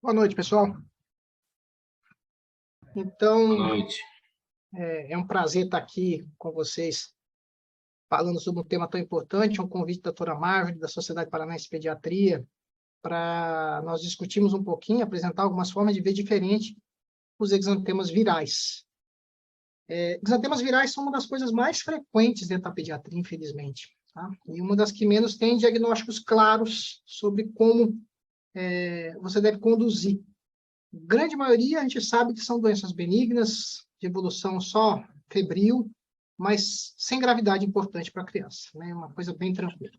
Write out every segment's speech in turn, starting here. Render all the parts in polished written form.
Boa noite, pessoal. Boa Então, noite. é um prazer estar aqui com vocês, falando sobre um tema tão importante, um convite da doutora Marjorie, da Sociedade Paranaense de Pediatria, para nós discutirmos um pouquinho, apresentar algumas formas de ver diferente os exantemas virais. Exantemas virais são uma das coisas mais frequentes dentro da pediatria, infelizmente, tá? E uma das que menos tem diagnósticos claros sobre como você deve conduzir. Grande maioria a gente sabe que são doenças benignas, de evolução só febril, mas sem gravidade importante para a criança, né? Uma coisa bem tranquila.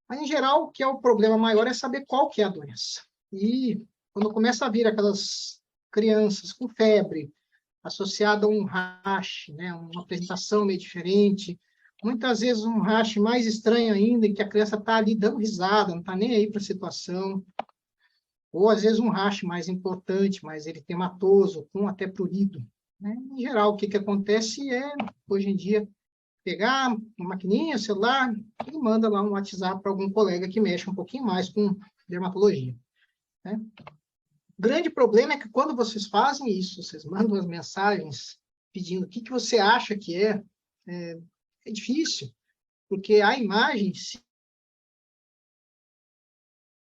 Mas, em geral, o que é o problema maior é saber qual que é a doença. E quando começa a vir aquelas crianças com febre, associada a um rash, né? Uma apresentação meio diferente, muitas vezes um rash mais estranho ainda, em que a criança está ali dando risada, não está nem aí para a situação, ou às vezes um rash mais importante, mais eritematoso, com até prurido, né? Em geral, o que acontece é, hoje em dia, pegar uma maquininha, celular, e manda lá um WhatsApp para algum colega que mexe um pouquinho mais com dermatologia, né? O grande problema é que quando vocês fazem isso, vocês mandam as mensagens pedindo o que você acha que é difícil, porque a imagem,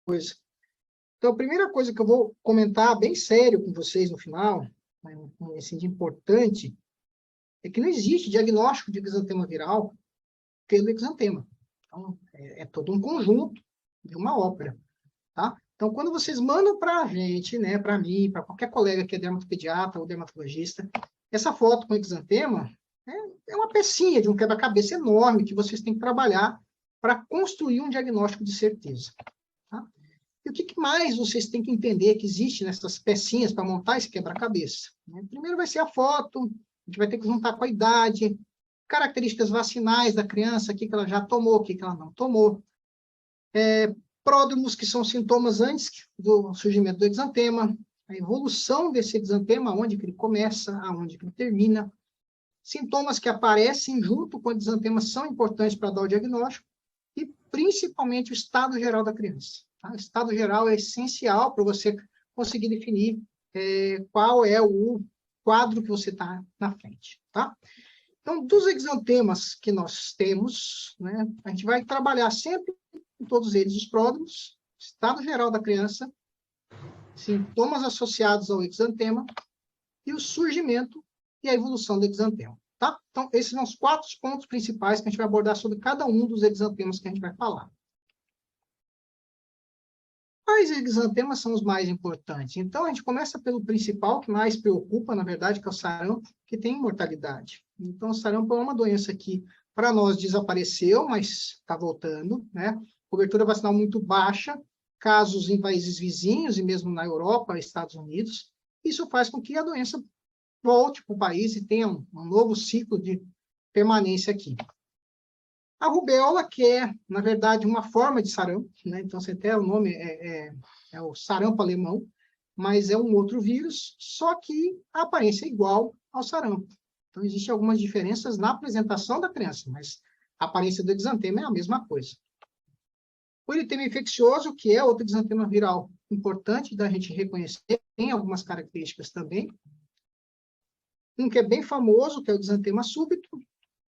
coisa. Então, a primeira coisa que eu vou comentar bem sério com vocês no final, né, assim, de importante, é que não existe diagnóstico de exantema viral pelo exantema. Então, é todo um conjunto de uma ópera, tá? Então, quando vocês mandam para a gente, né, para mim, para qualquer colega que é dermatopediatra ou dermatologista, essa foto com exantema é uma pecinha de um quebra-cabeça enorme que vocês têm que trabalhar para construir um diagnóstico de certeza, tá? E o que mais vocês têm que entender que existe nessas pecinhas para montar esse quebra-cabeça? Primeiro vai ser a foto, a gente vai ter que juntar com a idade, características vacinais da criança, o que ela já tomou, o que ela não tomou, pródromos, que são sintomas antes do surgimento do exantema, a evolução desse exantema, onde que ele começa, aonde que ele termina, sintomas que aparecem junto com o exantema são importantes para dar o diagnóstico, e principalmente o estado geral da criança. Tá? O estado geral é essencial para você conseguir definir qual é o quadro que você está na frente. Tá? Então, dos exantemas que nós temos, né, a gente vai trabalhar sempre em todos eles os pródromos, estado geral da criança, sintomas associados ao exantema e o surgimento e a evolução do exantema. Tá? Então, esses são os 4 pontos principais que a gente vai abordar sobre cada um dos exantemas que a gente vai falar. Quais exantemas são os mais importantes? Então, a gente começa pelo principal, que mais preocupa, na verdade, que é o sarampo, que tem mortalidade. Então, o sarampo é uma doença que, para nós, desapareceu, mas está voltando, né? Cobertura vacinal muito baixa, casos em países vizinhos e mesmo na Europa, Estados Unidos. Isso faz com que a doença volte para o país e tenha um novo ciclo de permanência aqui. A rubéola, que é, na verdade, uma forma de sarampo, né? Então, você até o nome é o sarampo alemão, mas é um outro vírus, só que a aparência é igual ao sarampo. Então, existem algumas diferenças na apresentação da criança, mas a aparência do exantema é a mesma coisa. O eritema infeccioso, que é outro exantema viral importante da gente reconhecer, tem algumas características também. Um que é bem famoso, que é o exantema súbito,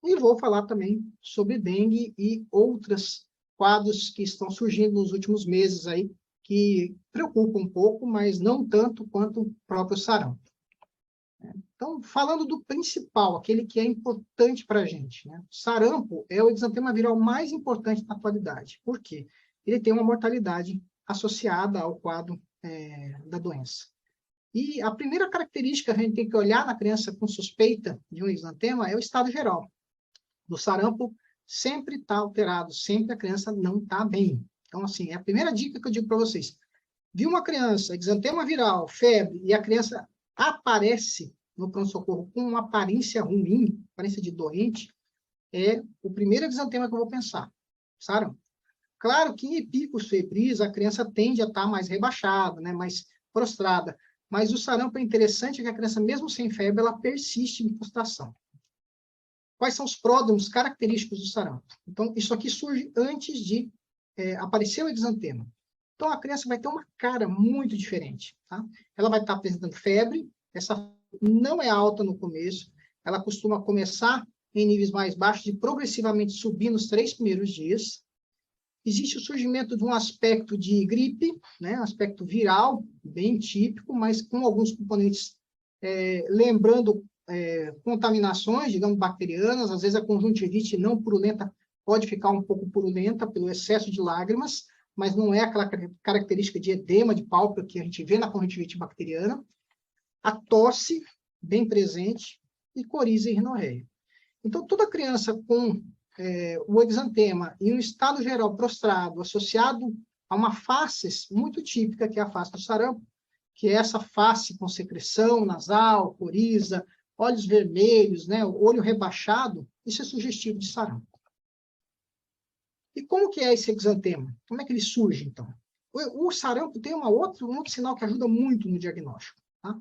e vou falar também sobre dengue e outros quadros que estão surgindo nos últimos meses aí, que preocupam um pouco, mas não tanto quanto o próprio sarampo. Então, falando do principal, aquele que é importante para a gente, né? Sarampo é o exantema viral mais importante na atualidade. Por quê? Ele tem uma mortalidade associada ao quadro da doença. E a primeira característica que a gente tem que olhar na criança com suspeita de um exantema é o estado geral. Do sarampo sempre está alterado, sempre a criança não está bem. Então, assim, é a primeira dica que eu digo para vocês. Viu uma criança, exantema viral, febre, e a criança aparece no pronto-socorro com uma aparência ruim, aparência de doente, é o primeiro exantema que eu vou pensar. Sarampo. Claro que em picos febris a criança tende a estar mais rebaixada, né, mais prostrada, mas o sarampo é interessante que a criança, mesmo sem febre, ela persiste em prostração. Quais são os pródromos característicos do sarampo? Então, isso aqui surge antes de aparecer o exantema. Então, a criança vai ter uma cara muito diferente, tá? Ela vai estar apresentando febre, essa não é alta no começo, ela costuma começar em níveis mais baixos e progressivamente subir nos 3 primeiros dias. Existe o surgimento de um aspecto de gripe, né? Um aspecto viral, bem típico, mas com alguns componentes lembrando contaminações, digamos, bacterianas, às vezes a conjuntivite não purulenta pode ficar um pouco purulenta pelo excesso de lágrimas, mas não é aquela característica de edema de pálpebra que a gente vê na conjuntivite bacteriana. A tosse, bem presente, e coriza e rinorreia. Então, toda criança com o exantema em um estado geral prostrado, associado a uma face muito típica, que é a face do sarampo, que é essa face com secreção nasal, coriza, olhos vermelhos, né, olho rebaixado, isso é sugestivo de sarampo. E como que é esse exantema? Como é que ele surge, então? O sarampo tem um outro sinal que ajuda muito no diagnóstico. Tá?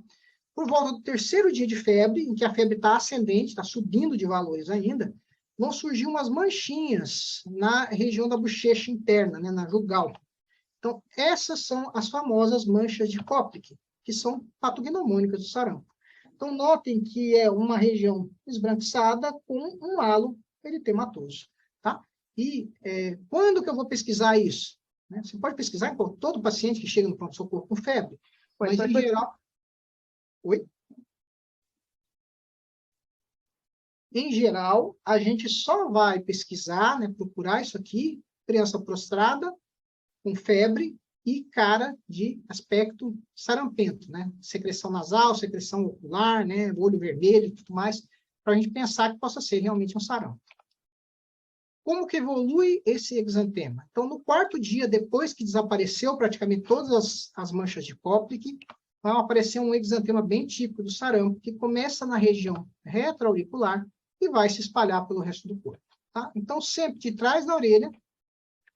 Por volta do 3º dia de febre, em que a febre está ascendente, está subindo de valores ainda, vão surgir umas manchinhas na região da bochecha interna, né, na jugal. Então, essas são as famosas manchas de Koplik, que são patognomônicas do sarampo. Então, notem que é uma região esbranquiçada com um halo eritematoso. Tá? E quando que eu vou pesquisar isso? Né? Você pode pesquisar em todo paciente que chega no pronto-socorro com febre, mas em geral... Oi? Em geral, a gente só vai pesquisar, né, procurar isso aqui, criança prostrada, com febre e cara de aspecto sarampento, né? Secreção nasal, secreção ocular, né? Olho vermelho e tudo mais, para a gente pensar que possa ser realmente um sarampo. Como que evolui esse exantema? Então, no 4º dia, depois que desapareceu praticamente todas as manchas de Koplik, vai aparecer um exantema bem típico do sarampo, que começa na região retroauricular e vai se espalhar pelo resto do corpo. Tá? Então, sempre de trás da orelha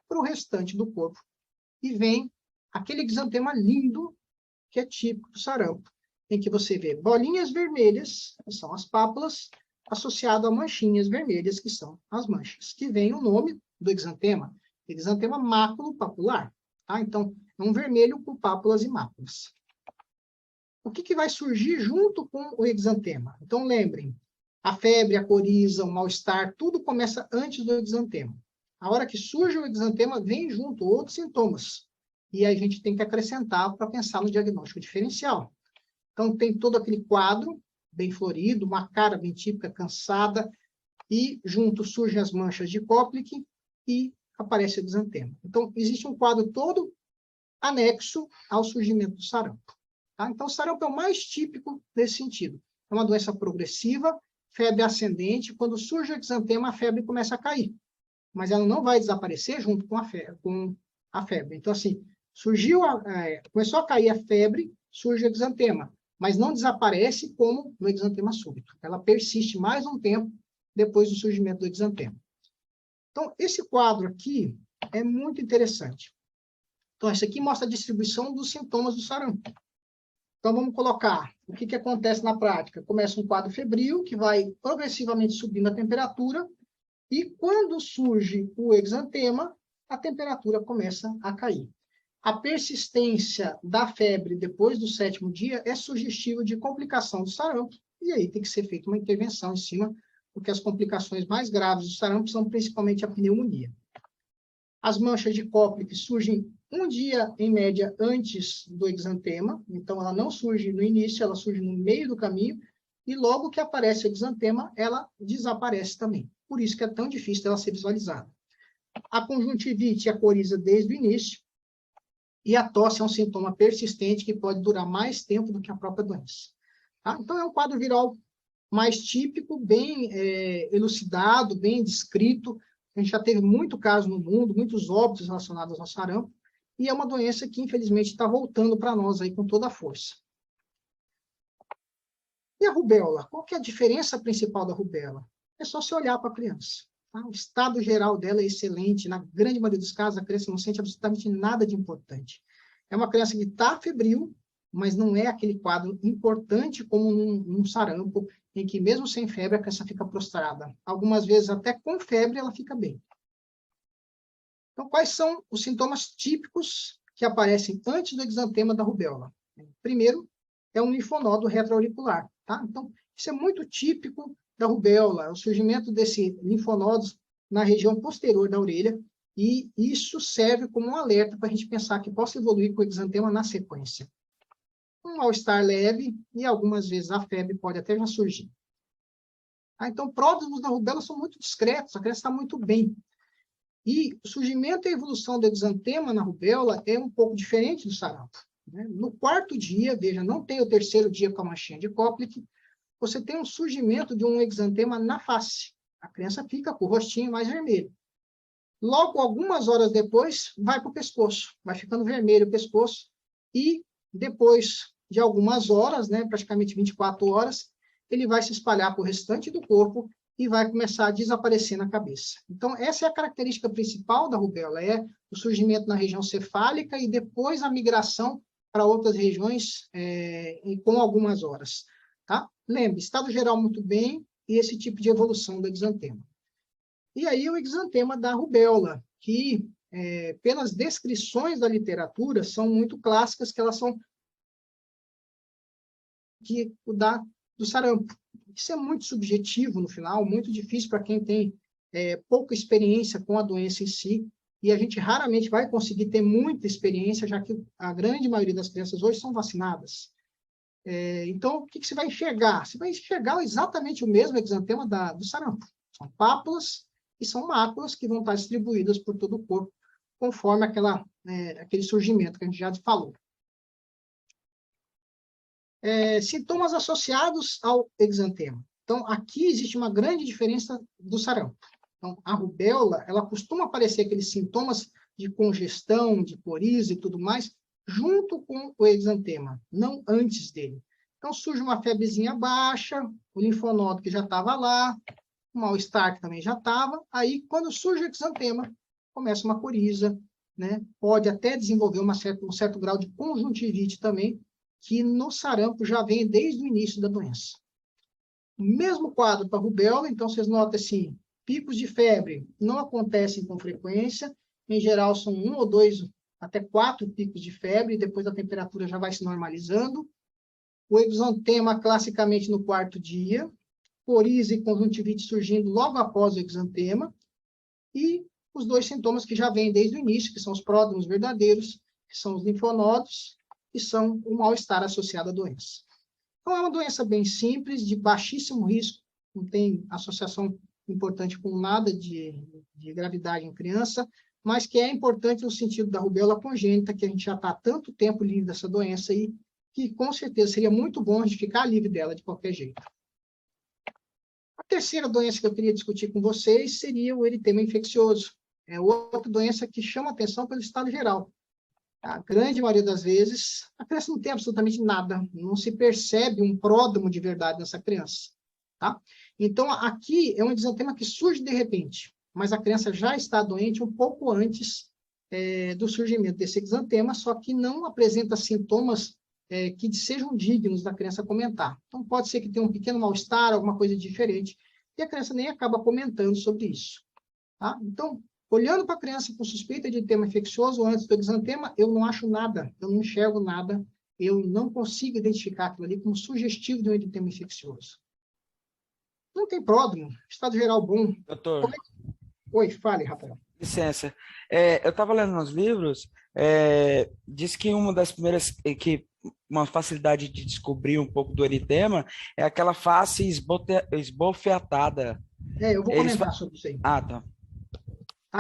para o restante do corpo. E vem aquele exantema lindo que é típico do sarampo, em que você vê bolinhas vermelhas, que são as pápulas, associado a manchinhas vermelhas, que são as manchas, que vem o nome do exantema máculo-papular. Tá? Então, é um vermelho com pápulas e máculas. O que vai surgir junto com o exantema? Então, lembrem, a febre, a coriza, o mal-estar, tudo começa antes do exantema. A hora que surge o exantema, vem junto outros sintomas. E aí a gente tem que acrescentar para pensar no diagnóstico diferencial. Então, tem todo aquele quadro bem florido, uma cara bem típica, cansada, e junto surgem as manchas de Koplik e aparece o exantema. Então, existe um quadro todo anexo ao surgimento do sarampo. Tá? Então, o sarampo é o mais típico nesse sentido. É uma doença progressiva, febre ascendente. Quando surge o exantema, a febre começa a cair. Mas ela não vai desaparecer junto com a febre. Então, assim, começou a cair a febre, surge o exantema, mas não desaparece como no exantema súbito. Ela persiste mais um tempo depois do surgimento do exantema. Então, esse quadro aqui é muito interessante. Então, isso aqui mostra a distribuição dos sintomas do sarampo. Então, vamos colocar o que acontece na prática. Começa um quadro febril, que vai progressivamente subindo a temperatura, e quando surge o exantema, a temperatura começa a cair. A persistência da febre depois do 7º dia é sugestiva de complicação do sarampo, e aí tem que ser feita uma intervenção em cima, porque as complicações mais graves do sarampo são principalmente a pneumonia. As manchas de Koplik surgem um dia, em média, antes do exantema, então ela não surge no início, ela surge no meio do caminho, e logo que aparece o exantema, ela desaparece também. Por isso que é tão difícil dela ser visualizada. A conjuntivite e a coriza desde o início, e a tosse é um sintoma persistente que pode durar mais tempo do que a própria doença. Tá? Então, é um quadro viral mais típico, bem elucidado, bem descrito. A gente já teve muito caso no mundo, muitos óbitos relacionados ao sarampo, e é uma doença que, infelizmente, está voltando para nós aí com toda a força. E a rubéola? Qual que é a diferença principal da rubéola? É só se olhar para a criança. Tá? O estado geral dela é excelente. Na grande maioria dos casos, a criança não sente absolutamente nada de importante. É uma criança que está febril, mas não é aquele quadro importante como num sarampo, em que mesmo sem febre a criança fica prostrada. Algumas vezes até com febre ela fica bem. Então, quais são os sintomas típicos que aparecem antes do exantema da rubéola. Primeiro, é um linfonodo retroauricular, tá? Então, isso é muito típico da rubéola, o surgimento desse linfonodos na região posterior da orelha, e isso serve como um alerta para a gente pensar que possa evoluir com o exantema na sequência. Um mal-estar leve e algumas vezes a febre pode até já surgir. Então, pródromos da rubéola são muito discretos, a criança está muito bem. E o surgimento e a evolução do exantema na rubéola é um pouco diferente do sarampo. No quarto dia, veja, não tem o terceiro dia com a manchinha de Koplik, você tem um surgimento de um exantema na face. A criança fica com o rostinho mais vermelho. Logo, algumas horas depois, vai para o pescoço, vai ficando vermelho o pescoço, e depois de algumas horas, praticamente 24 horas, ele vai se espalhar para o restante do corpo e vai começar a desaparecer na cabeça. Então, essa é a característica principal da rubéola, é o surgimento na região cefálica e depois a migração para outras regiões com algumas horas. Tá? Lembre, estado geral muito bem e esse tipo de evolução do exantema. E aí o exantema da rubéola, que pelas descrições da literatura são muito clássicas, que elas são do sarampo. Isso é muito subjetivo no final, muito difícil para quem tem pouca experiência com a doença em si, e a gente raramente vai conseguir ter muita experiência, já que a grande maioria das crianças hoje são vacinadas. Então, o que você vai enxergar? Você vai enxergar exatamente o mesmo exantema do sarampo. São pápulas e são máculas que vão estar distribuídas por todo o corpo, conforme aquele surgimento que a gente já falou. Sintomas associados ao exantema. Então, aqui existe uma grande diferença do sarampo. Então, a rubéola, ela costuma aparecer aqueles sintomas de congestão, de coriza e tudo mais, junto com o exantema, não antes dele. Então, surge uma febrezinha baixa, o linfonodo que já estava lá, o mal-estar que também já estava, aí, quando surge o exantema, começa uma coriza, pode até desenvolver um certo grau de conjuntivite também, que no sarampo já vem desde o início da doença. O mesmo quadro para a rubéola, então vocês notam assim, picos de febre não acontecem com frequência, em geral são 1 ou 2, até 4 picos de febre, e depois a temperatura já vai se normalizando. O exantema classicamente no quarto dia, coriza e conjuntivite surgindo logo após o exantema, e os dois sintomas que já vêm desde o início, que são os pródromos verdadeiros, que são os linfonodos, e são o mal-estar associado à doença. Então, é uma doença bem simples, de baixíssimo risco, não tem associação importante com nada de gravidade em criança, mas que é importante no sentido da rubéola congênita, que a gente já está há tanto tempo livre dessa doença aí, que com certeza seria muito bom a gente ficar livre dela de qualquer jeito. A terceira doença que eu queria discutir com vocês seria o eritema infeccioso. É outra doença que chama atenção pelo estado geral. A grande maioria das vezes, a criança não tem absolutamente nada, não se percebe um pródromo de verdade nessa criança. Tá? Então, aqui é um exantema que surge de repente, mas a criança já está doente um pouco antes do surgimento desse exantema, só que não apresenta sintomas que sejam dignos da criança comentar. Então, pode ser que tenha um pequeno mal-estar, alguma coisa diferente, e a criança nem acaba comentando sobre isso. Tá? Então, olhando para a criança com suspeita de eritema infeccioso antes do exantema, eu não acho nada, eu não enxergo nada, eu não consigo identificar aquilo ali como sugestivo de um eritema infeccioso. Não tem pródromo, estado geral bom. Doutor. Oi, fale, Rafael. Licença. Eu estava lendo nos livros, diz que uma das primeiras, que uma facilidade de descobrir um pouco do eritema é aquela face esbofetada. Eu vou comentar sobre isso aí. Ah, tá.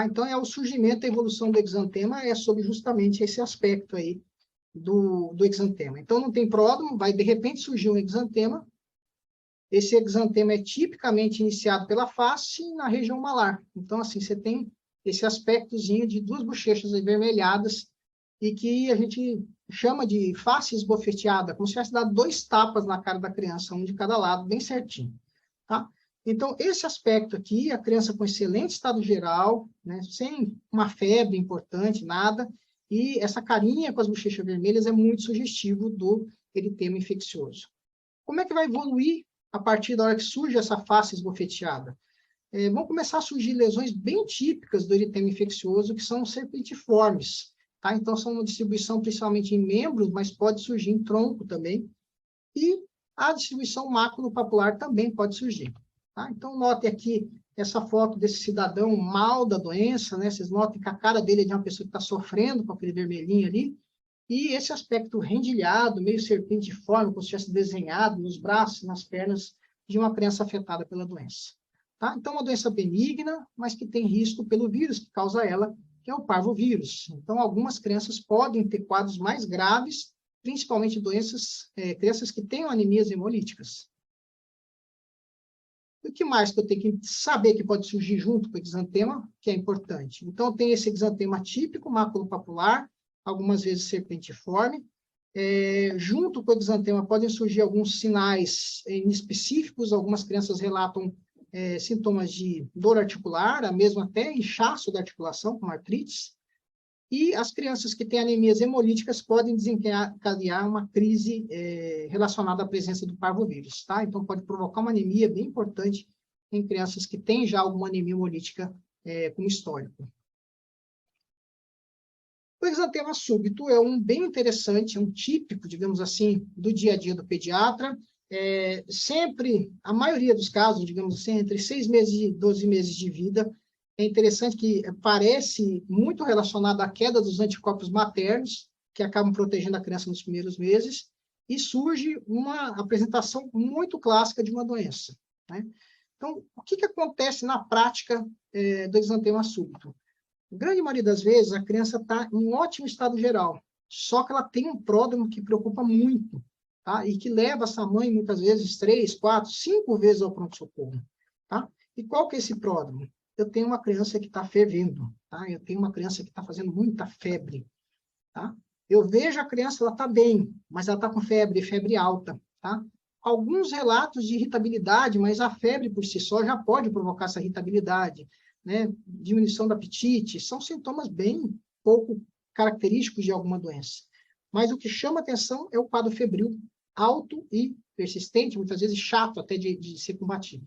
Então, o surgimento e a evolução do exantema é sobre justamente esse aspecto aí do exantema. Então, não tem pródromo, vai de repente surgir um exantema. Esse exantema é tipicamente iniciado pela face na região malar. Então, assim, você tem esse aspectozinho de 2 bochechas avermelhadas e que a gente chama de face esbofeteada, como se tivesse dado 2 tapas na cara da criança, um de cada lado, bem certinho. Tá? Então, esse aspecto aqui, a criança com excelente estado geral, sem uma febre importante, nada, e essa carinha com as bochechas vermelhas é muito sugestivo do eritema infeccioso. Como é que vai evoluir a partir da hora que surge essa face esbofeteada? Vão começar a surgir lesões bem típicas do eritema infeccioso, que são serpentiformes. tá? Então, são uma distribuição principalmente em membros, mas pode surgir em tronco também. E a distribuição maculopapular também pode surgir, tá? Então, note aqui essa foto desse cidadão mal da doença, né? Vocês notem que a cara dele é de uma pessoa que está sofrendo com aquele vermelhinho ali, e esse aspecto rendilhado, meio serpentiforme, como se tivesse desenhado nos braços, nas pernas de uma criança afetada pela doença. Tá? Então, uma doença benigna, mas que tem risco pelo vírus que causa ela, que é o parvovírus. Então, algumas crianças podem ter quadros mais graves, principalmente crianças que tenham anemias hemolíticas. E o que mais que eu tenho que saber que pode surgir junto com o exantema, que é importante? Então, tem esse exantema típico, maculopapular, algumas vezes serpentiforme. Junto com o exantema podem surgir alguns sinais inespecíficos, algumas crianças relatam sintomas de dor articular, a mesma até inchaço da articulação, como artrites, e as crianças que têm anemias hemolíticas podem desencadear uma crise relacionada à presença do parvovírus, tá? Então, pode provocar uma anemia bem importante em crianças que têm já alguma anemia hemolítica como histórico. O exantema súbito é um bem interessante, um típico, digamos assim, do dia a dia do pediatra. Sempre, a maioria dos casos, digamos assim, entre 6 meses e 12 meses de vida, é interessante que parece muito relacionado à queda dos anticorpos maternos, que acabam protegendo a criança nos primeiros meses, e surge uma apresentação muito clássica de uma doença, né? Então, o que acontece na prática do exantema súbito? A grande maioria das vezes, a criança está em um ótimo estado geral, só que ela tem um pródromo que preocupa muito, tá? E que leva essa mãe, muitas vezes, 3, 4, 5 vezes ao pronto-socorro, tá? E qual que é esse pródromo? Eu tenho uma criança que está fervendo, tá? Eu tenho uma criança que está fazendo muita febre, tá? Eu vejo a criança, ela está bem, mas ela está com febre alta, tá? Alguns relatos de irritabilidade, mas a febre por si só já pode provocar essa irritabilidade, né? Diminuição do apetite, são sintomas bem pouco característicos de alguma doença. Mas o que chama atenção é o quadro febril alto e persistente, muitas vezes chato até de ser combatido.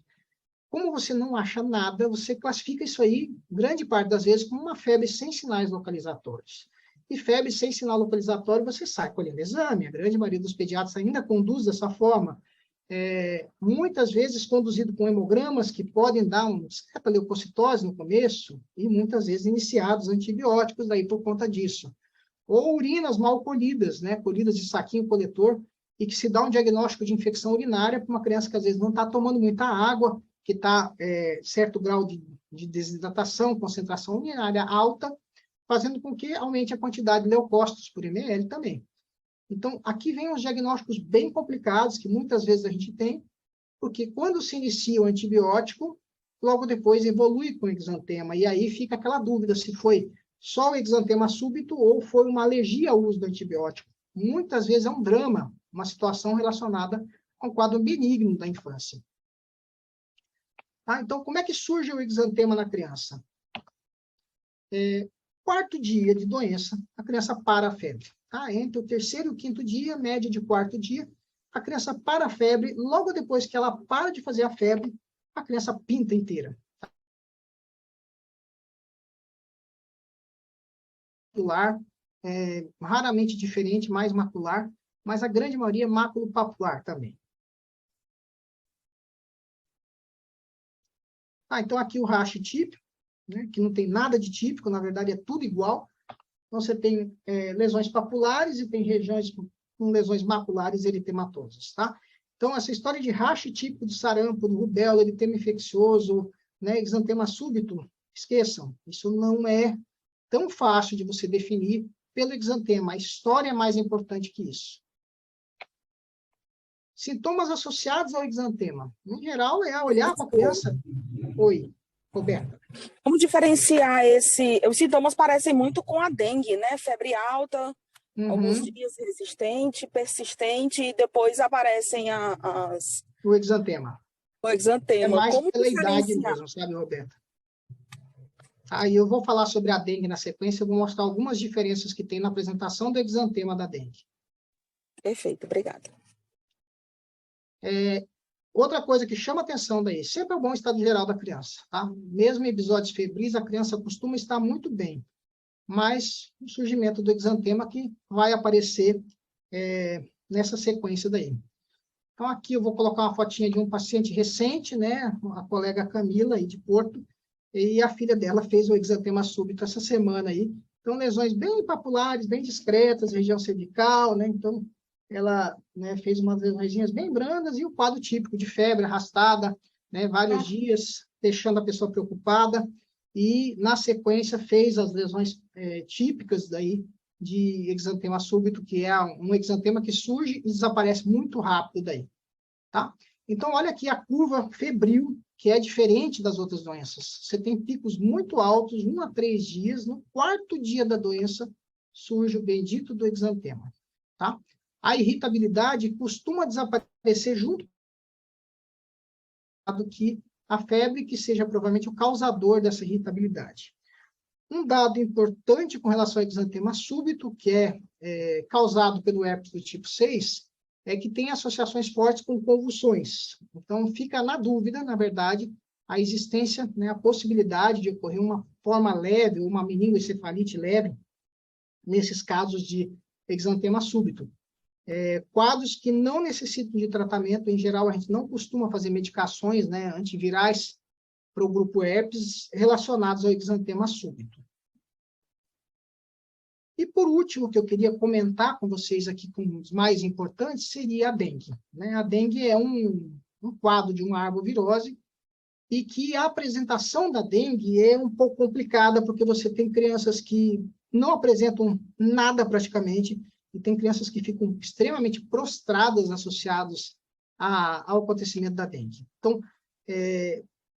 Como você não acha nada, você classifica isso aí, grande parte das vezes, como uma febre sem sinais localizatórios. E febre sem sinal localizatório, você sai colhendo exame. A grande maioria dos pediatras ainda conduz dessa forma. Muitas vezes conduzido com hemogramas que podem dar uma certa leucocitose no começo, e muitas vezes iniciados antibióticos daí por conta disso. Ou urinas mal colhidas, né? Colhidas de saquinho coletor, e que se dá um diagnóstico de infecção urinária para uma criança que às vezes não está tomando muita água, que está certo grau de desidratação, concentração urinária alta, fazendo com que aumente a quantidade de leucócitos por ml também. Então, aqui vem os diagnósticos bem complicados, que muitas vezes a gente tem, porque quando se inicia o antibiótico, logo depois evolui com o exantema, e aí fica aquela dúvida se foi só o exantema súbito ou foi uma alergia ao uso do antibiótico. Muitas vezes é um drama, uma situação relacionada a um quadro benigno da infância. Tá? Então, como é que surge o exantema na criança? Quarto dia de doença, a criança para a febre. Tá? Entre o terceiro e o quinto dia, média de quarto dia, a criança para a febre. Logo depois que ela para de fazer a febre, a criança pinta inteira. Macular, raramente diferente, mais macular, mas a grande maioria é maculopapular também. Então, aqui o rache típico, né, que não tem nada de típico, na verdade é tudo igual. Então, você tem lesões papulares e tem regiões com lesões maculares eritematosas, tá? Então, essa história de rache típico de sarampo, do rubéola, eritema infeccioso, né, exantema súbito, esqueçam, isso não é tão fácil de você definir pelo exantema. A história é mais importante que isso. Sintomas associados ao exantema. Em geral, é olhar para a criança. Oi, Roberta. Como diferenciar os sintomas parecem muito com a dengue, né? Febre alta, alguns dias resistente, persistente, e depois aparecem o exantema. O exantema. É mais como pela idade mesmo, sabe, Roberta? Aí eu vou falar sobre a dengue na sequência, eu vou mostrar algumas diferenças que tem na apresentação do exantema da dengue. Perfeito, obrigada. Outra coisa que chama atenção daí, sempre é o bom estado geral da criança, tá? Mesmo em episódios febris, a criança costuma estar muito bem. mais o surgimento do exantema que vai aparecer nessa sequência daí. Então, aqui eu vou colocar uma fotinha de um paciente recente, né, a colega Camila, aí de Porto, e a filha dela fez o exantema súbito essa semana aí. Então, lesões bem papulares, bem discretas, região cervical, né, então, ela, né, fez umas lesões bem brandas e o quadro típico de febre arrastada, né, vários dias, deixando a pessoa preocupada, e, na sequência, fez as lesões típicas daí de exantema súbito, que é um exantema que surge e desaparece muito rápido daí, tá? Então, olha aqui a curva febril, que é diferente das outras doenças. Você tem picos muito altos, 1 a 3 dias, no 4º dia da doença surge o bendito do exantema, tá? A irritabilidade costuma desaparecer junto do que a febre, que seja provavelmente o causador dessa irritabilidade. Um dado importante com relação ao exantema súbito, que é causado pelo herpes do tipo 6, é que tem associações fortes com convulsões. Então, fica na dúvida, na verdade, a existência, né, a possibilidade de ocorrer uma forma leve, uma meningoencefalite leve, nesses casos de exantema súbito. Quadros que não necessitam de tratamento, em geral, a gente não costuma fazer medicações, né, antivirais para o grupo herpes relacionados ao exantema súbito. E, por último, que eu queria comentar com vocês aqui, com os mais importantes, seria a dengue, né? A dengue é um quadro de uma arbovirose e que a apresentação da dengue é um pouco complicada, porque você tem crianças que não apresentam nada praticamente, e tem crianças que ficam extremamente prostradas associadas ao acontecimento da dengue. Então,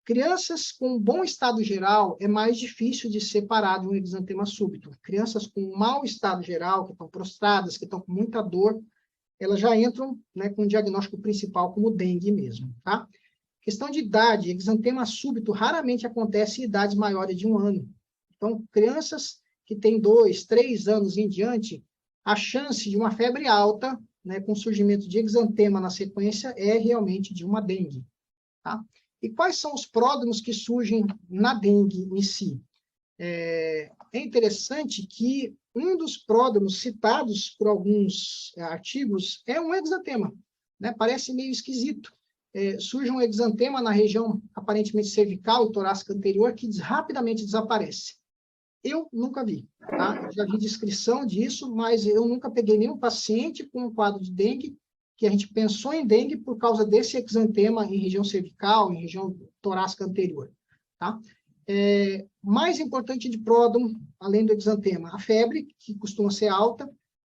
crianças com bom estado geral é mais difícil de separar de um exantema súbito. Crianças com mau estado geral, que estão prostradas, que estão com muita dor, elas já entram, né, com o diagnóstico principal como dengue mesmo, tá? Questão de idade, exantema súbito raramente acontece em idades maiores de 1 ano. Então, crianças que têm 2, 3 anos em diante, a chance de uma febre alta, né, com surgimento de exantema na sequência, é realmente de uma dengue, tá? E quais são os pródromos que surgem na dengue em si? É interessante que um dos pródromos citados por alguns artigos é um exantema, né? Parece meio esquisito. Surge um exantema na região aparentemente cervical e torácica anterior que rapidamente desaparece. Eu nunca vi, tá? Já vi descrição disso, mas eu nunca peguei nenhum paciente com um quadro de dengue que a gente pensou em dengue por causa desse exantema em região cervical, em região torácica anterior, tá? Mais importante de pródromo, além do exantema, a febre, que costuma ser alta,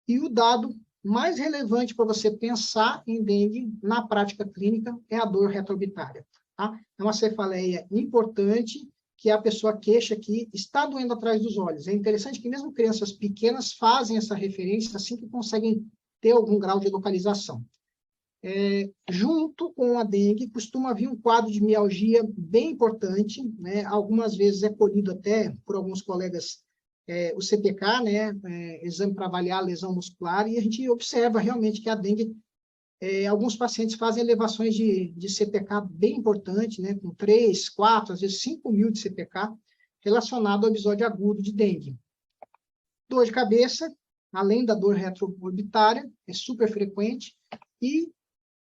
e o dado mais relevante para você pensar em dengue na prática clínica é a dor retroorbitária, tá? É uma cefaleia importante que a pessoa queixa que está doendo atrás dos olhos. É interessante que mesmo crianças pequenas fazem essa referência assim que conseguem ter algum grau de localização. Junto com a dengue, costuma vir um quadro de mialgia bem importante, né? Algumas vezes é colhido até por alguns colegas o CPK, né? Exame para avaliar a lesão muscular, e a gente observa realmente que a dengue, alguns pacientes fazem elevações de CPK bem importante, né? Com 3, 4, às vezes 5.000 de CPK, relacionado ao episódio agudo de dengue. Dor de cabeça, além da dor retroorbitária, é super frequente, e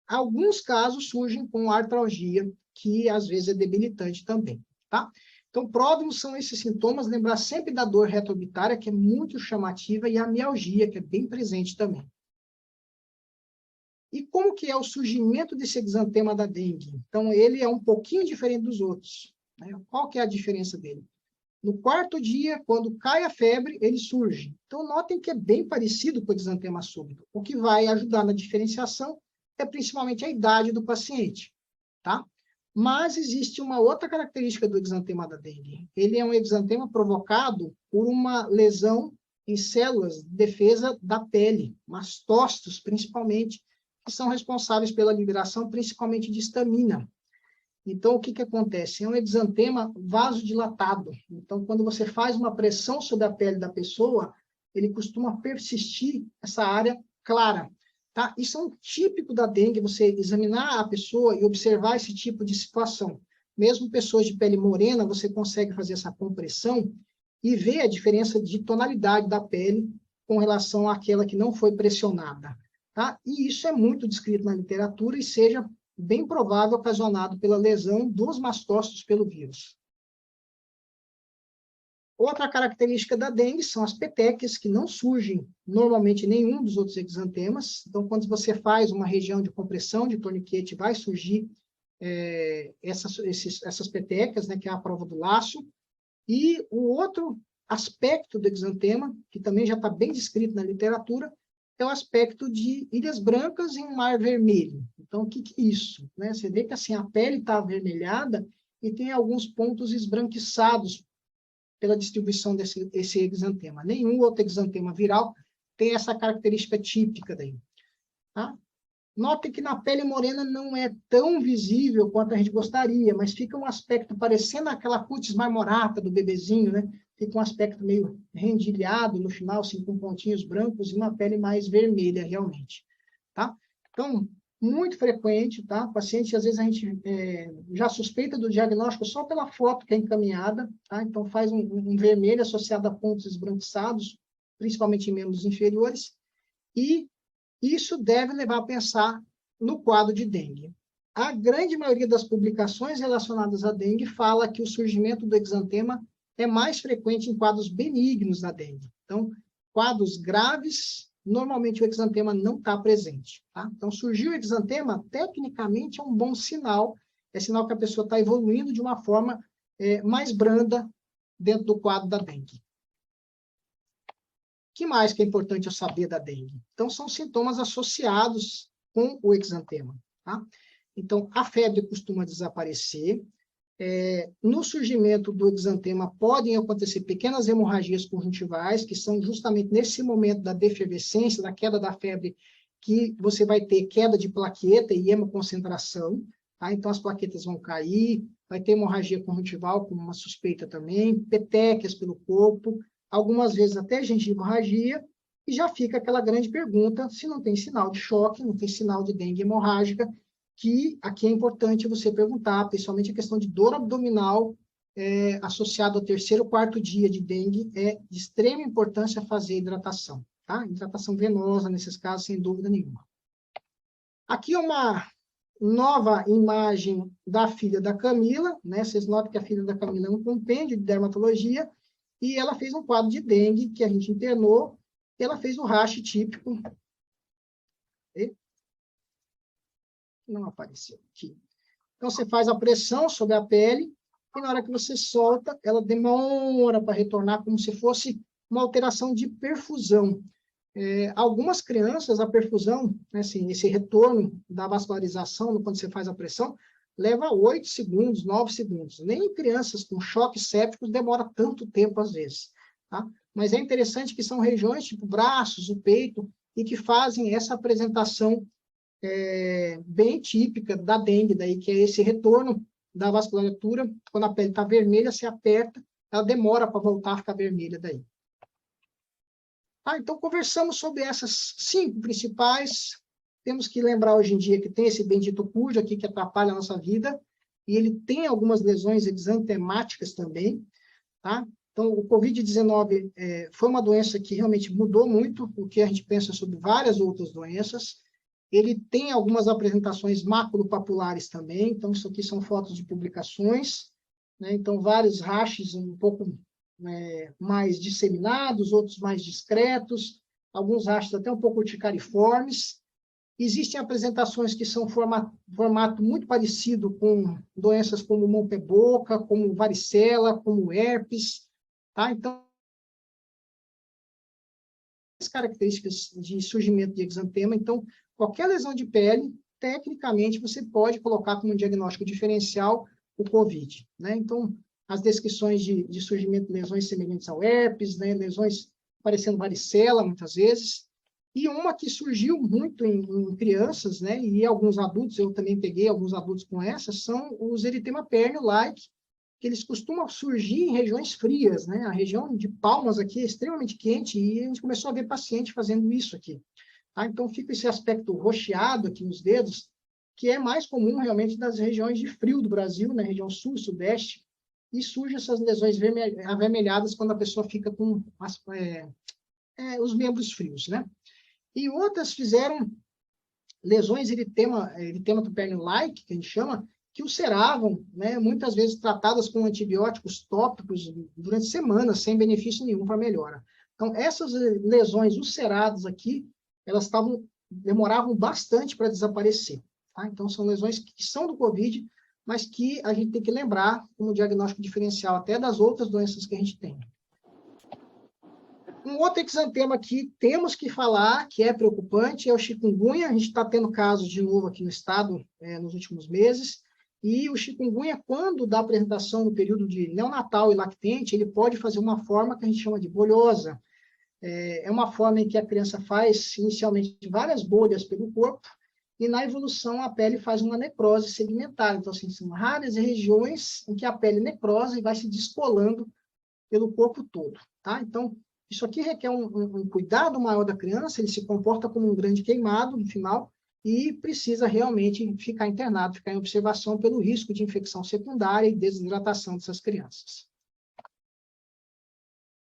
alguns casos surgem com artralgia, que às vezes é debilitante também, tá? Então, pródromos são esses sintomas, lembrar sempre da dor retroorbitária, que é muito chamativa, e a mialgia, que é bem presente também. E como que é o surgimento desse exantema da dengue? Então, ele é um pouquinho diferente dos outros, né? Qual que é a diferença dele? No 4º dia, quando cai a febre, ele surge. Então, notem que é bem parecido com o exantema súbito. O que vai ajudar na diferenciação é principalmente a idade do paciente, tá? Mas existe uma outra característica do exantema da dengue. Ele é um exantema provocado por uma lesão em células de defesa da pele, mastócitos principalmente, que são responsáveis pela liberação principalmente de histamina. Então, o que acontece? É um exantema vasodilatado. Então, quando você faz uma pressão sobre a pele da pessoa, ele costuma persistir essa área clara. Tá? Isso é um típico da dengue, você examinar a pessoa e observar esse tipo de situação. Mesmo pessoas de pele morena, você consegue fazer essa compressão e ver a diferença de tonalidade da pele com relação àquela que não foi pressionada. Tá? E isso é muito descrito na literatura e seja bem provável ocasionado pela lesão dos mastócitos pelo vírus. Outra característica da dengue são as petequias, que não surgem normalmente em nenhum dos outros exantemas. Então, quando você faz uma região de compressão de torniquete, vai surgir essas petequias, né, que é a prova do laço. E o outro aspecto do exantema, que também já está bem descrito na literatura, é o aspecto de ilhas brancas em um mar vermelho. Então, o que é isso? Né? Você vê que assim, a pele está avermelhada e tem alguns pontos esbranquiçados pela distribuição desse exantema. Nenhum outro exantema viral tem essa característica típica daí. Tá? Notem que na pele morena não é tão visível quanto a gente gostaria, mas fica um aspecto parecendo aquela cutis marmorata do bebezinho, né? Fica um aspecto meio rendilhado no final, assim, com pontinhos brancos e uma pele mais vermelha, realmente. Tá? Então, muito frequente, tá? Paciente, às vezes, a gente já suspeita do diagnóstico só pela foto que é encaminhada, tá? Então, faz um vermelho associado a pontos esbranquiçados, principalmente em membros inferiores, e isso deve levar a pensar no quadro de dengue. A grande maioria das publicações relacionadas à dengue fala que o surgimento do exantema é mais frequente em quadros benignos da dengue. Então, quadros graves, normalmente o exantema não está presente. Tá? Então, surgiu o exantema, tecnicamente é um bom sinal, é sinal que a pessoa está evoluindo de uma forma mais branda dentro do quadro da dengue. O que mais que é importante eu saber da dengue? Então, são sintomas associados com o exantema. Tá? Então, a febre costuma desaparecer. No surgimento do exantema, podem acontecer pequenas hemorragias conjuntivais, que são justamente nesse momento da defervescência, da queda da febre, que você vai ter queda de plaqueta e hemoconcentração. Tá? Então, as plaquetas vão cair, vai ter hemorragia conjuntival, com uma suspeita também, petequias pelo corpo, algumas vezes até gengivorragia, e já fica aquela grande pergunta se não tem sinal de choque, não tem sinal de dengue hemorrágica, que aqui é importante você perguntar, principalmente a questão de dor abdominal associado ao terceiro ou quarto dia de dengue, é de extrema importância fazer hidratação, tá? Hidratação venosa, nesses casos, sem dúvida nenhuma. Aqui é uma nova imagem da filha da Camila, né? Vocês notam que a filha da Camila é um compêndio de dermatologia, e ela fez um quadro de dengue que a gente internou, e ela fez o rash típico. Não apareceu aqui. Então, você faz a pressão sobre a pele, e na hora que você solta, ela demora para retornar, como se fosse uma alteração de perfusão. Algumas crianças, a perfusão, né, assim, esse retorno da vascularização, quando você faz a pressão, leva 8 segundos, 9 segundos. Nem em crianças com choques sépticos demora tanto tempo, às vezes. Tá? Mas é interessante que são regiões, tipo braços, o peito, e que fazem essa apresentação bem típica da dengue, daí, que é esse retorno da vasculatura. Quando a pele está vermelha, se aperta, ela demora para voltar a ficar vermelha daí. Então, conversamos sobre essas 5 principais. Temos que lembrar hoje em dia que tem esse bendito cujo aqui que atrapalha a nossa vida, e ele tem algumas lesões exantemáticas também. Tá? Então, o Covid-19 foi uma doença que realmente mudou muito o que a gente pensa sobre várias outras doenças. Ele tem algumas apresentações maculopapulares também, então isso aqui são fotos de publicações, né? Então vários rachis um pouco mais disseminados, outros mais discretos, alguns rachis até um pouco urticariformes. Existem apresentações que são formato muito parecido com doenças como mão-pé-boca, como varicela, como herpes, tá? Então, as características de surgimento de exantema. Então, qualquer lesão de pele, tecnicamente, você pode colocar como diagnóstico diferencial o COVID, né? Então, as descrições de surgimento de lesões semelhantes ao herpes, né? Lesões parecendo varicela, muitas vezes. E uma que surgiu muito em crianças, né? E alguns adultos, eu também peguei alguns adultos com essas, são os eritema pernio-like, que eles costumam surgir em regiões frias, né? A região de Palmas aqui é extremamente quente, e a gente começou a ver paciente fazendo isso aqui. Tá? Então, fica esse aspecto roxeado aqui nos dedos, que é mais comum realmente das regiões de frio do Brasil, na região sul e sudeste, e surgem essas lesões avermelhadas quando a pessoa fica com os membros frios, né? E outras fizeram lesões eritema-tupérnio-like, que a gente chama, que ulceravam, né? Muitas vezes tratadas com antibióticos tópicos durante semanas, sem benefício nenhum para melhora. Então, essas lesões ulceradas aqui, elas demoravam bastante para desaparecer. Tá? Então, são lesões que são do COVID, mas que a gente tem que lembrar como diagnóstico diferencial até das outras doenças que a gente tem. Um outro exantema que temos que falar, que é preocupante, é o chikungunya. A gente está tendo casos de novo aqui no estado nos últimos meses. E o chikungunya, quando dá apresentação no período de neonatal e lactente, ele pode fazer uma forma que a gente chama de bolhosa. É uma forma em que a criança faz, inicialmente, várias bolhas pelo corpo, e na evolução a pele faz uma necrose segmentar. Então, assim, são raras regiões em que a pele necrosa e vai se descolando pelo corpo todo. Tá? Então, isso aqui requer um cuidado maior da criança, ele se comporta como um grande queimado no final e precisa realmente ficar internado, ficar em observação pelo risco de infecção secundária e desidratação dessas crianças.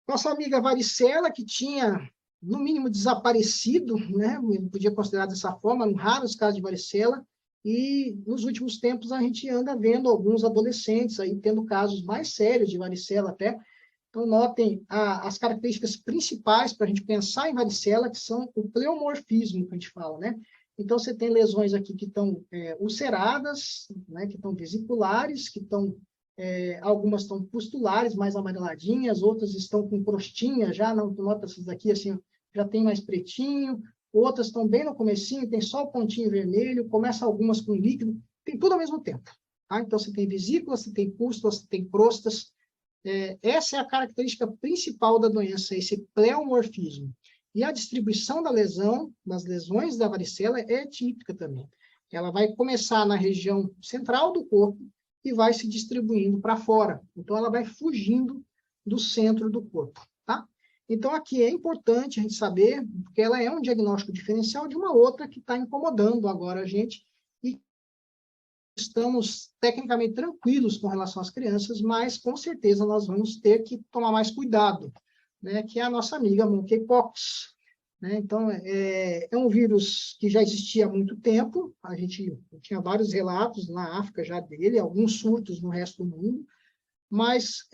Nossa amiga varicela, que tinha, no mínimo, desaparecido, né? Podia considerar dessa forma, eram raros casos de varicela, e nos últimos tempos a gente anda vendo alguns adolescentes aí tendo casos mais sérios de varicela até. Então, notem as características principais para a gente pensar em varicela, que são o pleomorfismo, que a gente fala, né? Então, você tem lesões aqui que estão ulceradas, né, que estão vesiculares, que estão, algumas estão pustulares, mais amareladinhas, outras estão com crostinha, já não nota essas daqui, assim, já tem mais pretinho, outras estão bem no comecinho, tem só o pontinho vermelho, começa algumas com líquido, tem tudo ao mesmo tempo. Tá? Então, você tem vesículas, você tem pústulas, você tem crostas. Essa é a característica principal da doença, esse pleomorfismo. E a distribuição da lesão, das lesões da varicela, é típica também. Ela vai começar na região central do corpo e vai se distribuindo para fora. Então, ela vai fugindo do centro do corpo. Tá? Então, aqui é importante a gente saber, porque ela é um diagnóstico diferencial de uma outra que está incomodando agora a gente, e estamos tecnicamente tranquilos com relação às crianças, mas com certeza nós vamos ter que tomar mais cuidado, né, que é a nossa amiga monkeypox. Né? Então, é um vírus que já existia há muito tempo, a gente tinha vários relatos na África já dele, alguns surtos no resto do mundo, mas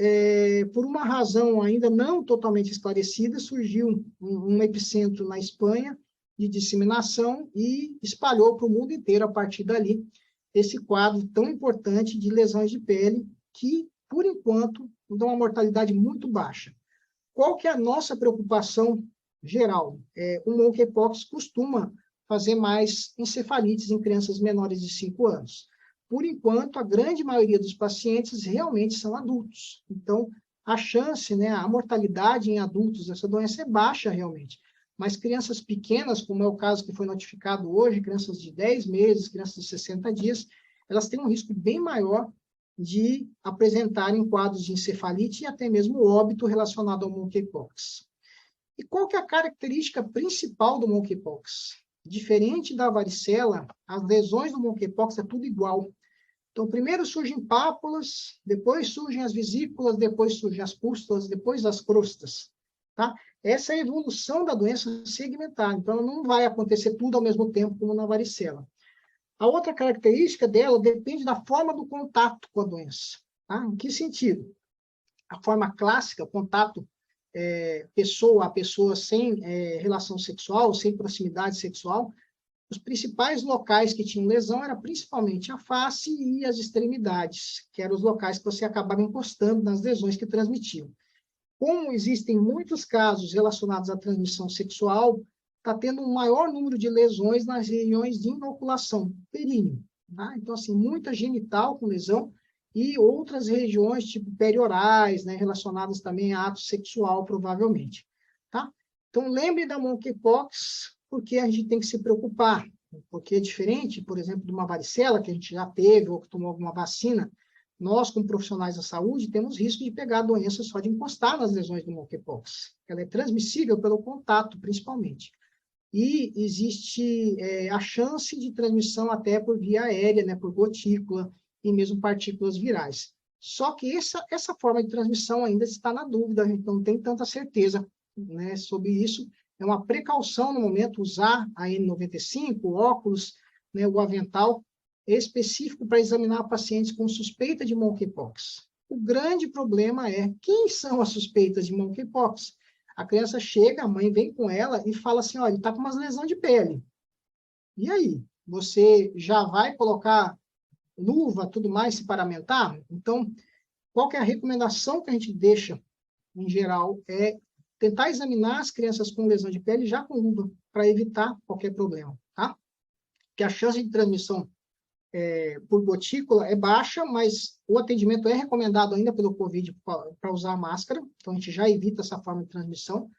por uma razão ainda não totalmente esclarecida, surgiu um epicentro na Espanha de disseminação e espalhou para o mundo inteiro a partir dali esse quadro tão importante de lesões de pele que, por enquanto, dão uma mortalidade muito baixa. Qual que é a nossa preocupação geral? O monkeypox costuma fazer mais encefalites em crianças menores de 5 anos. Por enquanto, a grande maioria dos pacientes realmente são adultos. Então, a chance, né, a mortalidade em adultos dessa doença é baixa realmente. Mas crianças pequenas, como é o caso que foi notificado hoje, crianças de 10 meses, crianças de 60 dias, elas têm um risco bem maior de apresentarem quadros de encefalite e até mesmo óbito relacionado ao monkeypox. E qual que é a característica principal do monkeypox? Diferente da varicela, as lesões do monkeypox é tudo igual. Então, primeiro surgem pápulas, depois surgem as vesículas, depois surgem as pústulas, depois as crostas. Tá? Essa é a evolução da doença segmentar. Então, ela não vai acontecer tudo ao mesmo tempo como na varicela. A outra característica dela depende da forma do contato com a doença. Tá? Em que sentido? A forma clássica, contato pessoa a pessoa sem relação sexual, sem proximidade sexual, os principais locais que tinham lesão eram principalmente a face e as extremidades, que eram os locais que você acabava encostando nas lesões que transmitiam. Como existem muitos casos relacionados à transmissão sexual, está tendo um maior número de lesões nas regiões de inoculação, períneo. Tá? Então, assim, muita genital com lesão e outras regiões, tipo periorais, né, relacionadas também a ato sexual, provavelmente. Tá? Então, lembre da monkeypox, porque a gente tem que se preocupar, porque é diferente, por exemplo, de uma varicela, que a gente já teve ou que tomou alguma vacina. Nós, como profissionais da saúde, temos risco de pegar a doença só de encostar nas lesões do monkeypox. Ela é transmissível pelo contato, principalmente. E existe a chance de transmissão até por via aérea, né, por gotícula e mesmo partículas virais. Só que essa forma de transmissão ainda está na dúvida, a gente não tem tanta certeza, né, sobre isso. É uma precaução no momento usar a N95, o óculos, né, o avental específico para examinar pacientes com suspeita de monkeypox. O grande problema é quem são as suspeitas de monkeypox. A criança chega, a mãe vem com ela e fala assim, olha, ele está com umas lesões de pele. E aí? Você já vai colocar luva, tudo mais, se paramentar? Então, qual que é a recomendação que a gente deixa, em geral, é tentar examinar as crianças com lesão de pele já com luva, para evitar qualquer problema, tá? Porque a chance de transmissão por gotícula é baixa, mas o atendimento é recomendado ainda pelo COVID para usar máscara, então a gente já evita essa forma de transmissão.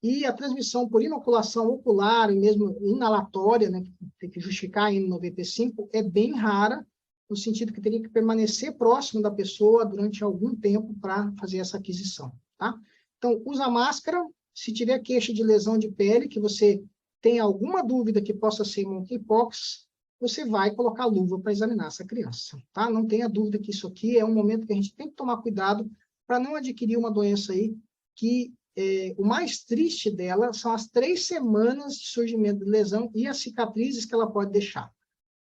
E a transmissão por inoculação ocular, e mesmo inalatória, né, que tem que justificar a N95, é bem rara, no sentido que teria que permanecer próximo da pessoa durante algum tempo para fazer essa aquisição, tá? Então, usa máscara. Se tiver queixa de lesão de pele, que você tem alguma dúvida que possa ser monkeypox, você vai colocar luva para examinar essa criança, tá? Não tenha dúvida que isso aqui é um momento que a gente tem que tomar cuidado para não adquirir uma doença aí que o mais triste dela são as 3 semanas de surgimento de lesão e as cicatrizes que ela pode deixar,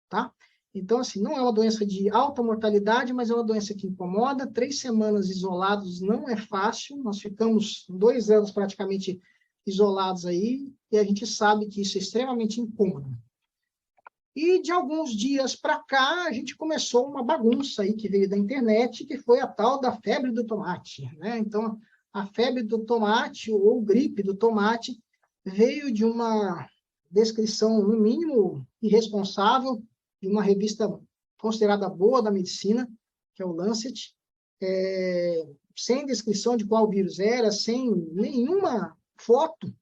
tá? Então, assim, não é uma doença de alta mortalidade, mas é uma doença que incomoda. 3 semanas isolados não é fácil. Nós ficamos 2 anos praticamente isolados aí, e a gente sabe que isso é extremamente incômodo. E de alguns dias para cá, a gente começou uma bagunça aí que veio da internet, que foi a tal da febre do tomate, né? Então, a febre do tomate, ou gripe do tomate, veio de uma descrição, no mínimo, irresponsável, de uma revista considerada boa da medicina, que é o Lancet, sem descrição de qual vírus era, sem nenhuma foto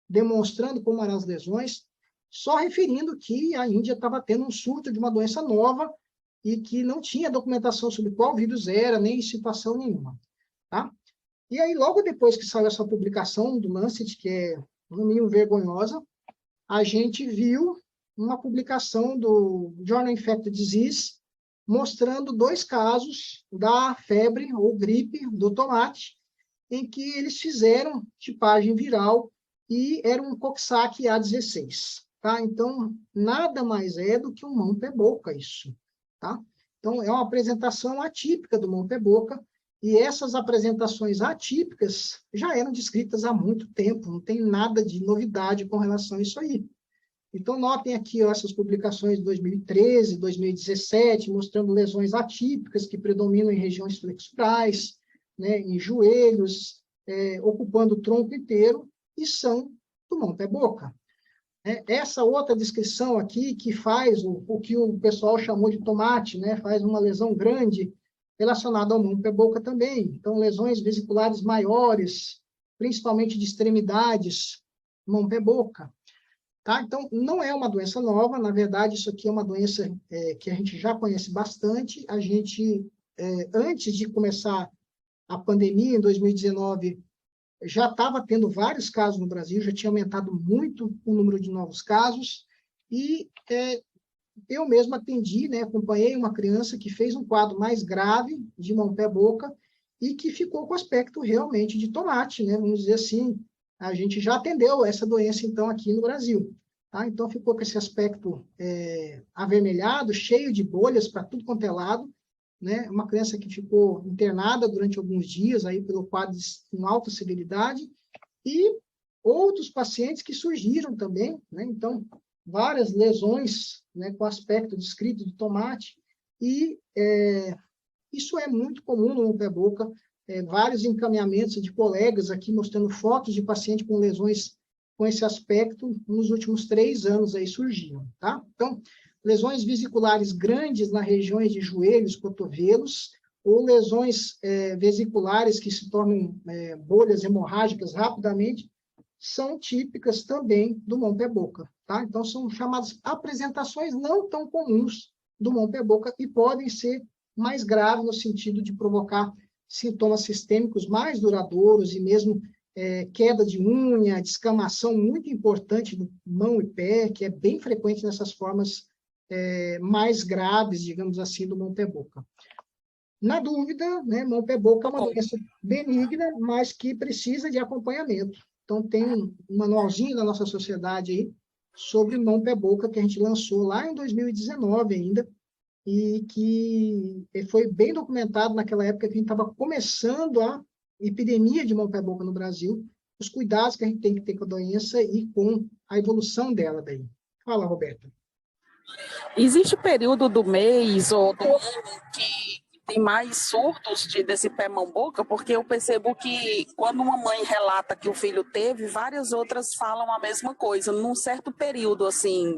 demonstrando como eram as lesões, só referindo que a Índia estava tendo um surto de uma doença nova e que não tinha documentação sobre qual vírus era, nem situação nenhuma, tá? E aí, logo depois que saiu essa publicação do Lancet, que é, no mínimo, vergonhosa, a gente viu uma publicação do Journal Infectious Disease mostrando 2 casos da febre ou gripe do tomate, em que eles fizeram tipagem viral e era um Coxsackie A16. Tá? Então, nada mais é do que um mão-pé-boca isso. Tá? Então, é uma apresentação atípica do mão-pé-boca, e essas apresentações atípicas já eram descritas há muito tempo, não tem nada de novidade com relação a isso aí. Então, notem aqui ó, essas publicações de 2013, 2017, mostrando lesões atípicas que predominam em regiões flexurais, né, em joelhos, ocupando o tronco inteiro, e são do mão-pé-boca. Essa outra descrição aqui, que faz o que o pessoal chamou de tomate, né, faz uma lesão grande relacionada ao mão-pé-boca também. Então, lesões vesiculares maiores, principalmente de extremidades, mão-pé-boca. Tá? Então, não é uma doença nova, na verdade, isso aqui é uma doença que a gente já conhece bastante. A gente, antes de começar a pandemia, em 2019, já estava tendo vários casos no Brasil, já tinha aumentado muito o número de novos casos, e eu mesmo atendi, né, acompanhei uma criança que fez um quadro mais grave de mão-pé-boca e que ficou com aspecto realmente de tomate, né, vamos dizer assim. A gente já atendeu essa doença, então, aqui no Brasil. Tá? Então, ficou com esse aspecto avermelhado, cheio de bolhas para tudo quanto é lado, né? Uma criança que ficou internada durante alguns dias aí pelo quadro com alta severidade, e outros pacientes que surgiram também, né? Então, várias lesões, né, com aspecto descrito de tomate, e isso é muito comum no pé-boca, vários encaminhamentos de colegas aqui mostrando fotos de paciente com lesões com esse aspecto nos últimos 3 anos aí surgiram, tá? Então, lesões vesiculares grandes nas regiões de joelhos, cotovelos, ou lesões vesiculares que se tornam bolhas hemorrágicas rapidamente, são típicas também do mão-pé-boca, tá? Então, são chamadas apresentações não tão comuns do mão-pé-boca e podem ser mais graves no sentido de provocar sintomas sistêmicos mais duradouros e mesmo queda de unha, descamação muito importante do mão e pé, que é bem frequente nessas formas mais graves, digamos assim, do mão-pé-boca. Na dúvida, né, mão, pé, boca é uma doença benigna, mas que precisa de acompanhamento. Então, tem um manualzinho da nossa sociedade aí sobre mão, pé, boca, que a gente lançou lá em 2019 ainda, e que foi bem documentado naquela época que a gente estava começando a epidemia de mão, pé, boca no Brasil, os cuidados que a gente tem que ter com a doença e com a evolução dela daí. Fala, Roberta. Existe período do mês ou do ano que tem mais surtos desse pé mão boca? Porque eu percebo que quando uma mãe relata que o filho teve, várias outras falam a mesma coisa, num certo período, assim,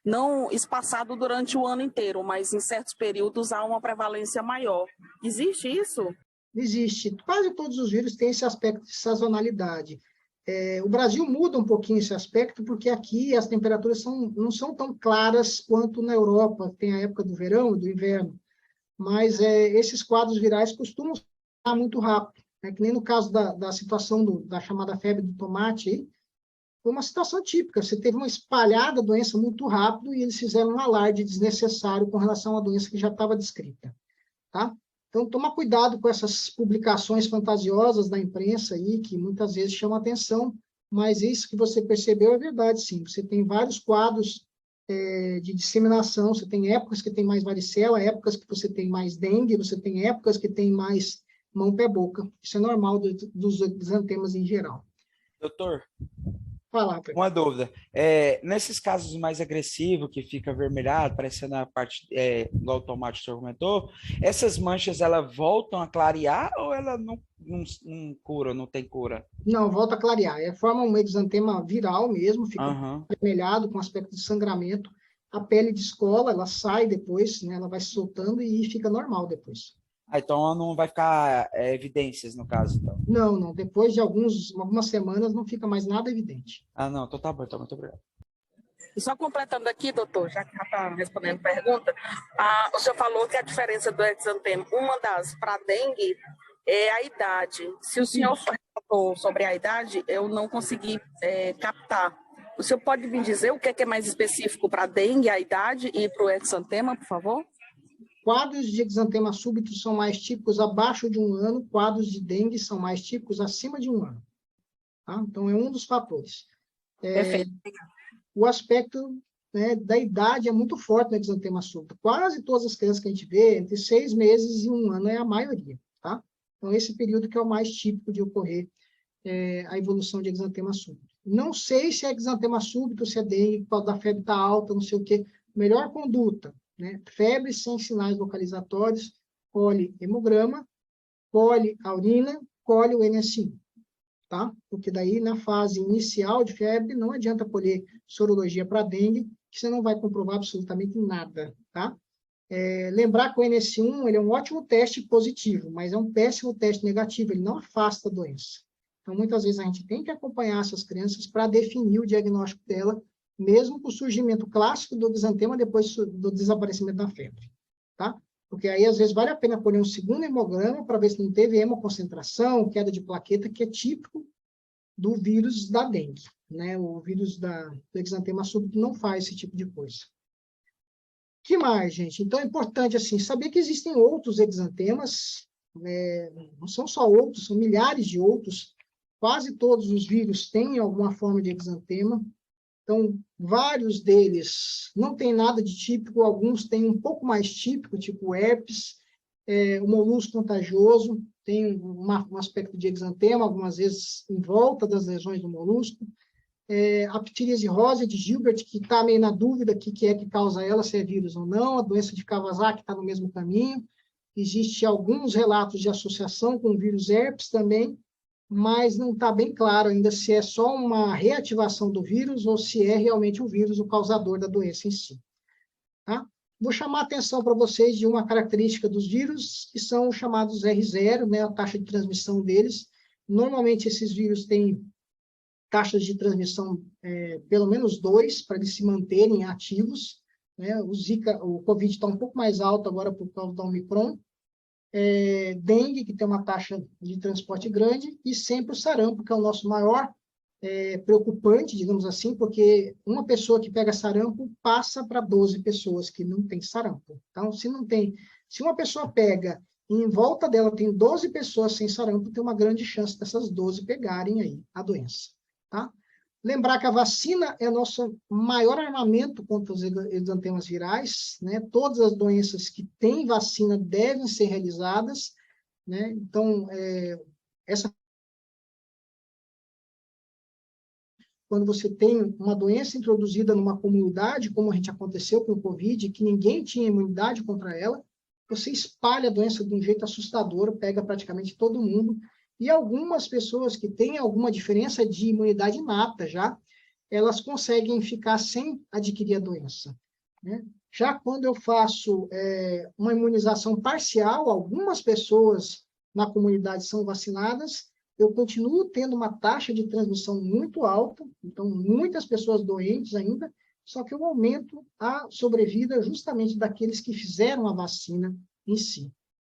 não espaçado durante o ano inteiro, mas em certos períodos há uma prevalência maior. Existe isso? Existe. Quase todos os vírus têm esse aspecto de sazonalidade. O Brasil muda um pouquinho esse aspecto, porque aqui as temperaturas não são tão claras quanto na Europa, tem a época do verão e do inverno, mas esses quadros virais costumam estar muito rápido, né? Que nem no caso da situação da chamada febre do tomate, aí, foi uma situação típica, você teve uma espalhada doença muito rápido e eles fizeram um alarde desnecessário com relação à doença que já estava descrita, tá? Então, toma cuidado com essas publicações fantasiosas da imprensa aí, que muitas vezes chamam atenção, mas isso que você percebeu é verdade, sim. Você tem vários quadros de disseminação, você tem épocas que tem mais varicela, épocas que você tem mais dengue, você tem épocas que tem mais mão, pé, boca. Isso é normal dos exantemas em geral. Doutor, Fala, Pedro. uma dúvida. Nesses casos mais agressivos, que fica avermelhado, parecendo a parte, igual o tomate que o senhor comentou, essas manchas, elas voltam a clarear ou ela não cura, não tem cura? Não, volta a clarear. Forma um exantema viral mesmo, fica avermelhado, com aspecto de sangramento. A pele descola, ela sai depois, né, ela vai se soltando e fica normal depois. Então não vai ficar evidências, no caso, então. Não. Depois de algumas semanas não fica mais nada evidente. Não, então tá bom, então muito obrigado. E só completando aqui, doutor, já que já está respondendo a pergunta, o senhor falou que a diferença do exantema, uma das para dengue, é a idade. Se o senhor falou sobre a idade, eu não consegui captar. O senhor pode me dizer o que é mais específico para a dengue, a idade, e para o exantema, por favor? Quadros de exantema súbito são mais típicos abaixo de 1 ano, quadros de dengue são mais típicos acima de 1 ano. Tá? Então, é um dos fatores. Perfeito. O aspecto, né, da idade é muito forte no exantema súbito. Quase todas as crianças que a gente vê, entre 6 meses e 1 ano, é a maioria. Tá? Então, esse período que é o mais típico de ocorrer a evolução de exantema súbito. Não sei se é exantema súbito, se é dengue, por causa da febre está alta, não sei o quê. Melhor conduta, né? Febre sem sinais localizatórios, colhe hemograma, colhe a urina, colhe o NS1, tá? Porque daí, na fase inicial de febre, não adianta colher sorologia para dengue, que você não vai comprovar absolutamente nada, tá? Lembrar que o NS1 ele é um ótimo teste positivo, mas é um péssimo teste negativo, ele não afasta a doença. Então, muitas vezes, a gente tem que acompanhar essas crianças para definir o diagnóstico dela, mesmo com o surgimento clássico do exantema depois do desaparecimento da febre, tá? Porque aí, às vezes, vale a pena colher um segundo hemograma para ver se não teve hemoconcentração, queda de plaqueta, que é típico do vírus da dengue, né? O vírus do exantema súbito não faz esse tipo de coisa. Que mais, gente? Então, é importante, assim, saber que existem outros exantemas, não são só outros, são milhares de outros. Quase todos os vírus têm alguma forma de exantema. Então, vários deles não têm nada de típico, alguns têm um pouco mais típico, tipo herpes, o molusco contagioso, tem um aspecto de exantema, algumas vezes em volta das lesões do molusco. A ptiríase rosa de Gilbert, que está meio na dúvida o que é que causa ela, se é vírus ou não. A doença de Kawasaki está no mesmo caminho. Existem alguns relatos de associação com o vírus herpes também, mas não está bem claro ainda se é só uma reativação do vírus ou se é realmente o vírus o causador da doença em si. Tá? Vou chamar a atenção para vocês de uma característica dos vírus, que são os chamados R0, né, a taxa de transmissão deles. Normalmente, esses vírus têm taxas de transmissão pelo menos 2, para eles se manterem ativos. Né? O Covid está um pouco mais alto agora por causa da Omicron. Dengue, que tem uma taxa de transporte grande, e sempre o sarampo, que é o nosso maior preocupante, digamos assim, porque uma pessoa que pega sarampo passa para 12 pessoas que não têm sarampo. Então, se uma pessoa pega e em volta dela tem 12 pessoas sem sarampo, tem uma grande chance dessas 12 pegarem aí a doença, tá? Lembrar que a vacina é o nosso maior armamento contra os exantemas virais, né? Todas as doenças que têm vacina devem ser realizadas, né? Então, essa quando você tem uma doença introduzida numa comunidade, como a gente aconteceu com o Covid, que ninguém tinha imunidade contra ela, você espalha a doença de um jeito assustador, pega praticamente todo mundo, e algumas pessoas que têm alguma diferença de imunidade inata já, elas conseguem ficar sem adquirir a doença, né? Já quando eu faço uma imunização parcial, algumas pessoas na comunidade são vacinadas, eu continuo tendo uma taxa de transmissão muito alta, então muitas pessoas doentes ainda, só que eu aumento a sobrevida justamente daqueles que fizeram a vacina em si.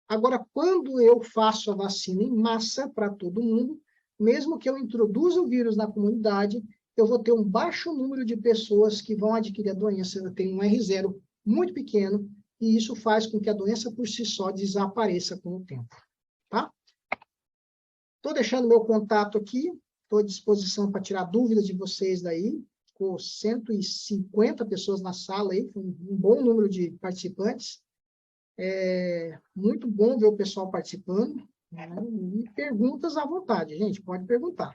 Agora, quando eu faço a vacina em massa para todo mundo, mesmo que eu introduza o vírus na comunidade, eu vou ter um baixo número de pessoas que vão adquirir a doença. Eu tenho um R0 muito pequeno, e isso faz com que a doença por si só desapareça com o tempo, tá? Estou deixando meu contato aqui, estou à disposição para tirar dúvidas de vocês daí. Ficou 150 pessoas na sala aí, foi um bom número de participantes. Muito bom ver o pessoal participando, né? E perguntas à vontade, gente, pode perguntar.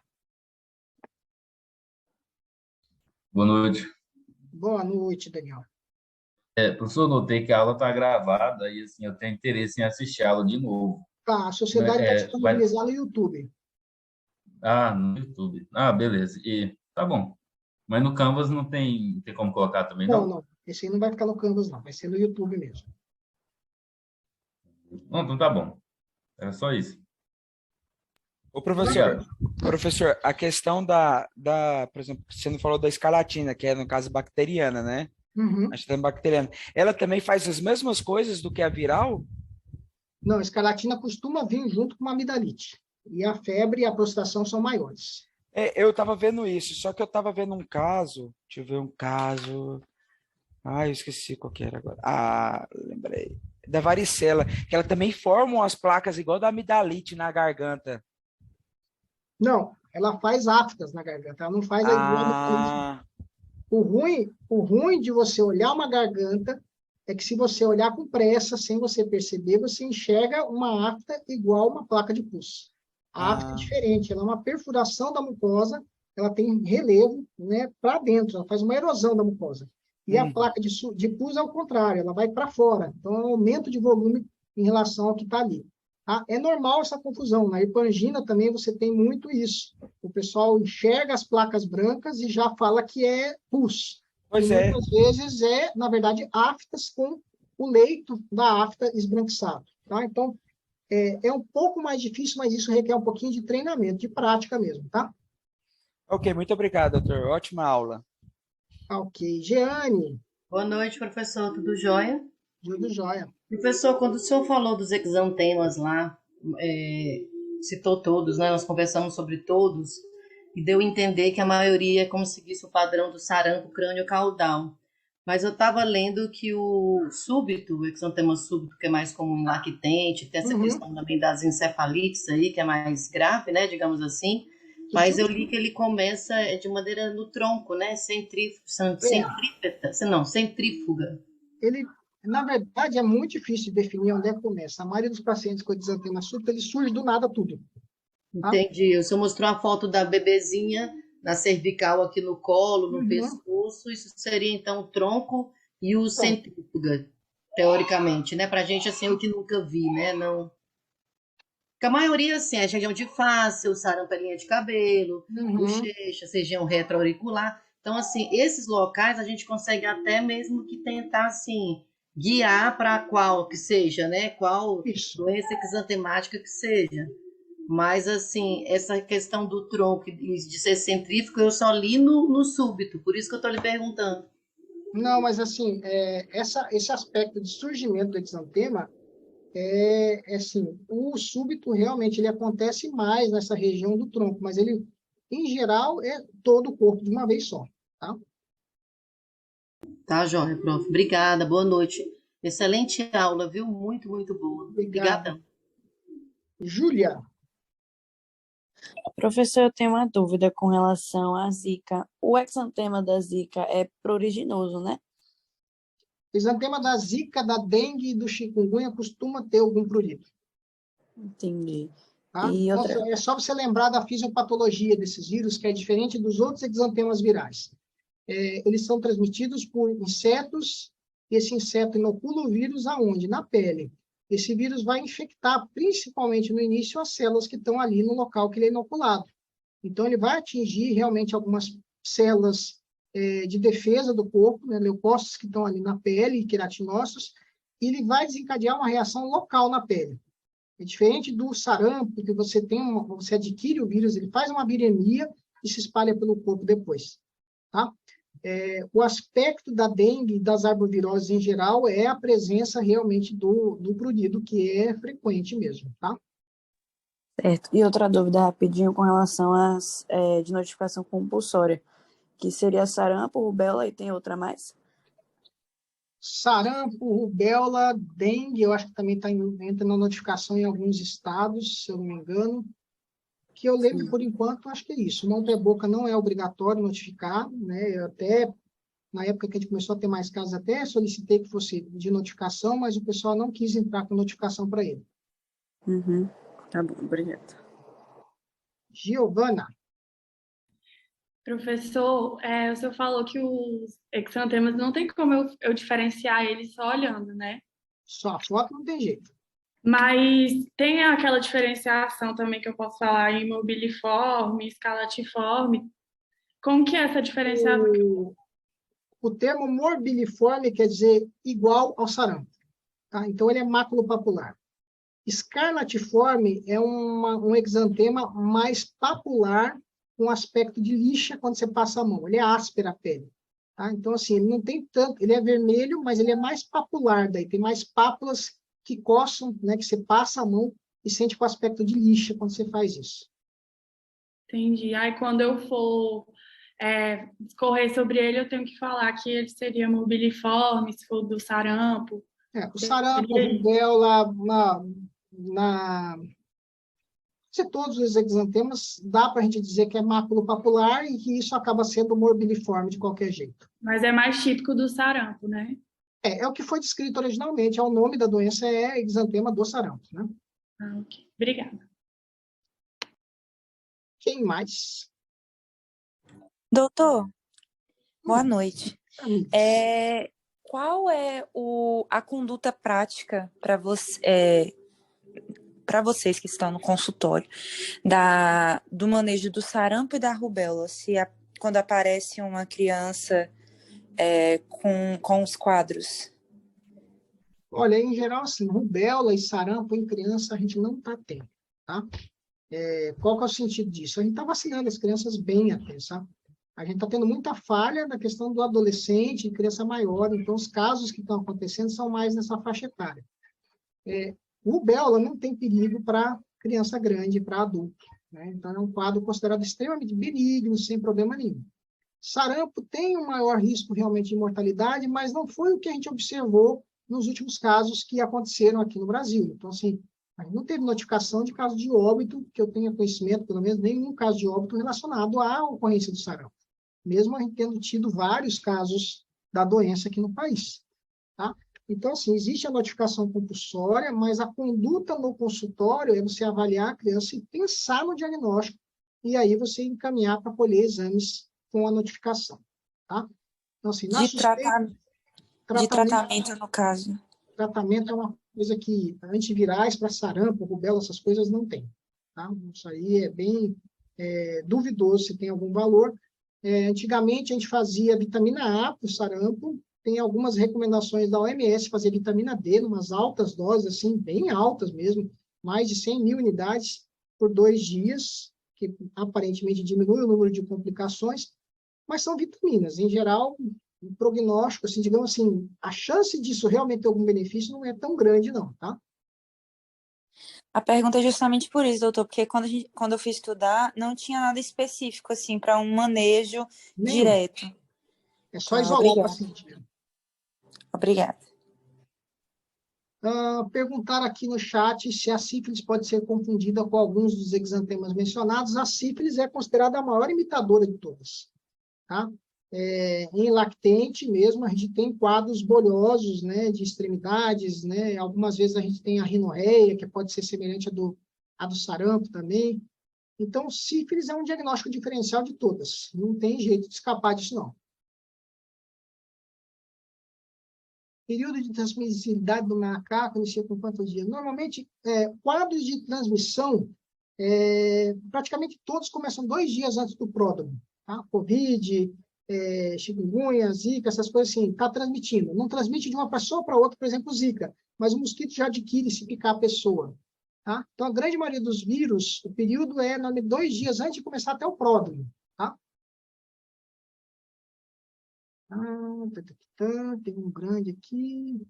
Boa noite. Boa noite, Daniel. Professor, notei que a aula está gravada e assim, eu tenho interesse em assistir a aula de novo. Tá, a sociedade vai Vai... disponibilizar no YouTube. No YouTube. Beleza. E tá bom. Mas no Canvas não tem como colocar também, Não, não? não. Esse aí não vai ficar no Canvas, não. Vai ser no YouTube mesmo. Não, então tá bom. Era só isso. Ô, professor, Obrigado. professor, a questão por exemplo, você não falou da escalatina, que é, no caso, bacteriana, né? Uhum. A gente tem bacteriana. Ela também faz as mesmas coisas do que a viral? Não, a escarlatina costuma vir junto com uma amidalite. E a febre e a prostração são maiores. Eu estava vendo isso, só que eu estava vendo um caso, deixa eu ver um caso. Eu esqueci qual que era agora. Lembrei. Da varicela, que ela também forma umas placas igual da amidalite na garganta. Não, ela faz aftas na garganta, ela não faz a igual da amidalite. Ah, O ruim de você olhar uma garganta é que se você olhar com pressa, sem você perceber, você enxerga uma afta igual uma placa de pus. A afta é ah, diferente, ela é uma perfuração da mucosa, ela tem relevo, né, para dentro, ela faz uma erosão da mucosa. E a hum. placa de pus é o contrário, ela vai para fora. Então, é um aumento de volume em relação ao que está ali. Tá? É normal essa confusão. Na hipangina também você tem muito isso. O pessoal enxerga as placas brancas e já fala que é pus. Pois E é. muitas vezes na verdade, aftas com o leito da afta esbranquiçado. Tá? Então, é um pouco mais difícil, mas isso requer um pouquinho de treinamento, de prática mesmo, tá? Ok, muito obrigado, doutor. Ótima aula. Ok. Jeane, Boa noite, professor. Tudo jóia? tudo jóia. Professor, quando o senhor falou dos exantemas lá, citou todos, né? Nós conversamos sobre todos, e deu a entender que a maioria é como se seguisse o padrão do sarampo crânio-caudal. Mas eu estava lendo que o súbito, o exantema súbito, que é mais comum em lactente, tem essa questão também das encefalites aí, que é mais grave, né? Digamos assim. Mas eu li que ele começa de maneira no tronco, né? Centrífuga. Ele, na verdade, é muito difícil de definir onde é que começa. A maioria dos pacientes com exantema súbito, ele surge do nada tudo. Tá? Entendi. O senhor mostrou a foto da bebezinha na cervical aqui no colo, no Uhum. pescoço. Isso seria, então, o tronco e o centrífuga, teoricamente, né? Pra gente, assim, eu que nunca vi, né? Não... Porque a maioria, assim, é região de face, o sarampo é linha de cabelo, bochecha, região retroauricular. Então, assim, esses locais a gente consegue até mesmo que tentar, assim, guiar para qual que seja, né? Qual doença exantemática que seja. Mas, assim, essa questão do tronco e de ser centrífugo, eu só li no súbito, por isso que eu estou lhe perguntando. Não, mas, assim, esse aspecto de surgimento do exantema assim, o súbito realmente ele acontece mais nessa região do tronco, mas ele, em geral, é todo o corpo de uma vez só, tá? Tá, joia, prof. Obrigada, boa noite. Excelente aula, viu? Muito, muito boa. Obrigado. Obrigadão. Júlia, Professor, eu tenho uma dúvida com relação à Zika. O exantema da Zika é pruriginoso, né? exantema da zika, da dengue e do chikungunya costuma ter algum prurido, Entendi. tá? E Então, outra, é só você lembrar da fisiopatologia desses vírus, que é diferente dos outros exantemas virais. Eles são transmitidos por insetos, e esse inseto inocula o vírus aonde? Na pele. Esse vírus vai infectar, principalmente no início, as células que estão ali no local que ele é inoculado. Então, ele vai atingir realmente algumas células de defesa do corpo, né, leucócitos que estão ali na pele, queratinócitos, e ele vai desencadear uma reação local na pele. É diferente do sarampo, que você adquire o vírus, ele faz uma viremia e se espalha pelo corpo depois, tá? O aspecto da dengue e das arboviroses em geral é a presença realmente do prurido, que é frequente mesmo, tá? certo. E outra dúvida rapidinho com relação às de notificação compulsória, que seria sarampo, rubéola e tem outra mais? Sarampo, rubéola, dengue, eu acho que também entra na notificação em alguns estados, se eu não me engano. Que eu lembro, por enquanto, acho que é isso. Monte-boca não é obrigatório notificar, né? Eu até, na época que a gente começou a ter mais casos, até solicitei que fosse de notificação, mas o pessoal não quis entrar com notificação para ele. Uhum. Tá bom, obrigada. Giovana, Professor, o senhor falou que os exantemas não tem como eu diferenciar eles só olhando, né? só a foto não tem jeito. Mas tem aquela diferenciação também que eu posso falar em mobiliforme, escalatiforme. Como que é essa diferenciação? O termo morbiliforme quer dizer igual ao sarampo, tá? Então, ele é maculopapular. Escarlatiforme é um exantema mais papular, com aspecto de lixa quando você passa a mão. Ele é áspera a pele. Tá? Então, assim, ele não tem tanto... Ele é vermelho, mas ele é mais papular. Daí tem mais pápulas que coçam, né, que você passa a mão e sente com aspecto de lixa quando você faz isso. Entendi. Aí quando eu for discorrer sobre ele, eu tenho que falar que ele seria mobiliforme, se for do sarampo. O sarampo, a rubéola, todos os exantemas, dá para a gente dizer que é maculopapular e que isso acaba sendo morbiliforme de qualquer jeito. Mas é mais típico do sarampo, né? É o que foi descrito originalmente, o nome da doença é exantema do sarampo, né? Ok. Obrigada. Quem mais? Doutor, boa noite. Qual é a conduta prática para vocês que estão no consultório do manejo do sarampo e da rubéola? Quando aparece uma criança com os quadros? Olha, em geral, assim, rubéola e sarampo em criança a gente não está tendo, tá? Qual que é o sentido disso? A gente está vacinando as crianças bem até, sabe? A gente está tendo muita falha na questão do adolescente e criança maior, então os casos que estão acontecendo são mais nessa faixa etária. Rubéola não tem perigo para criança grande, para adulto, né? Então é um quadro considerado extremamente benigno, sem problema nenhum. Sarampo tem um maior risco realmente de mortalidade, mas não foi o que a gente observou nos últimos casos que aconteceram aqui no Brasil. Então, assim, a gente não teve notificação de caso de óbito, que eu tenha conhecimento, pelo menos nenhum caso de óbito relacionado à ocorrência do sarampo, mesmo a gente tendo tido vários casos da doença aqui no país, tá? Então, assim, existe a notificação compulsória, mas a conduta no consultório é você avaliar a criança e pensar no diagnóstico, e aí você encaminhar para colher exames com a notificação, tá? Então, assim, na suspeita... De tratamento, no caso. Tratamento é uma coisa que antivirais para sarampo, rubéola, essas coisas não tem, tá? Isso aí é bem duvidoso se tem algum valor. Antigamente, a gente fazia vitamina A para o sarampo, tem algumas recomendações da OMS fazer vitamina D, umas altas doses, assim, bem altas mesmo, mais de 100 mil unidades por 2 dias, que aparentemente diminui o número de complicações, mas são vitaminas. Em geral, o prognóstico, assim, digamos assim, a chance disso realmente ter algum benefício não é tão grande, não, tá? A pergunta é justamente por isso, doutor, porque quando eu fui estudar, não tinha nada específico, assim, para um manejo direto. É só isolar o paciente. Obrigada. Perguntaram aqui no chat se a sífilis pode ser confundida com alguns dos exantemas mencionados. A sífilis é considerada a maior imitadora de todas, tá? Em lactente mesmo, a gente tem quadros bolhosos, né, de extremidades, né? Algumas vezes a gente tem a rinorreia, que pode ser semelhante à do sarampo também. Então, sífilis é um diagnóstico diferencial de todas. Não tem jeito de escapar disso, não. Período de transmissibilidade do macaco inicia com quantos dias? Normalmente, quadros de transmissão, praticamente todos começam 2 dias antes do pródromo. Tá? Covid, chikungunya, zika, essas coisas assim, está transmitindo. Não transmite de uma pessoa para outra, por exemplo, zika, mas o mosquito já adquire se picar a pessoa. Tá? Então, a grande maioria dos vírus, o período é 2 dias antes de começar até o pródromo. Tá? Tem um grande aqui.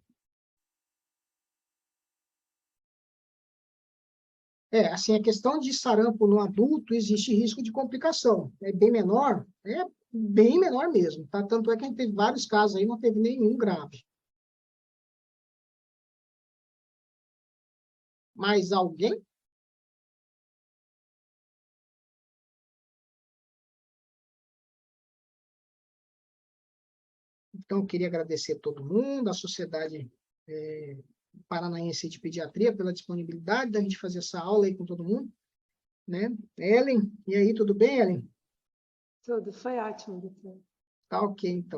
Assim, a questão de sarampo no adulto, existe risco de complicação. É bem menor mesmo. Tá? Tanto é que a gente teve vários casos aí, não teve nenhum grave. Mais alguém? Então, eu queria agradecer a todo mundo, a Sociedade Paranaense de Pediatria, pela disponibilidade da gente fazer essa aula aí com todo mundo. Né? Ellen, e aí, tudo bem, Ellen? Tudo, foi ótimo, doutor. Tá ok, então.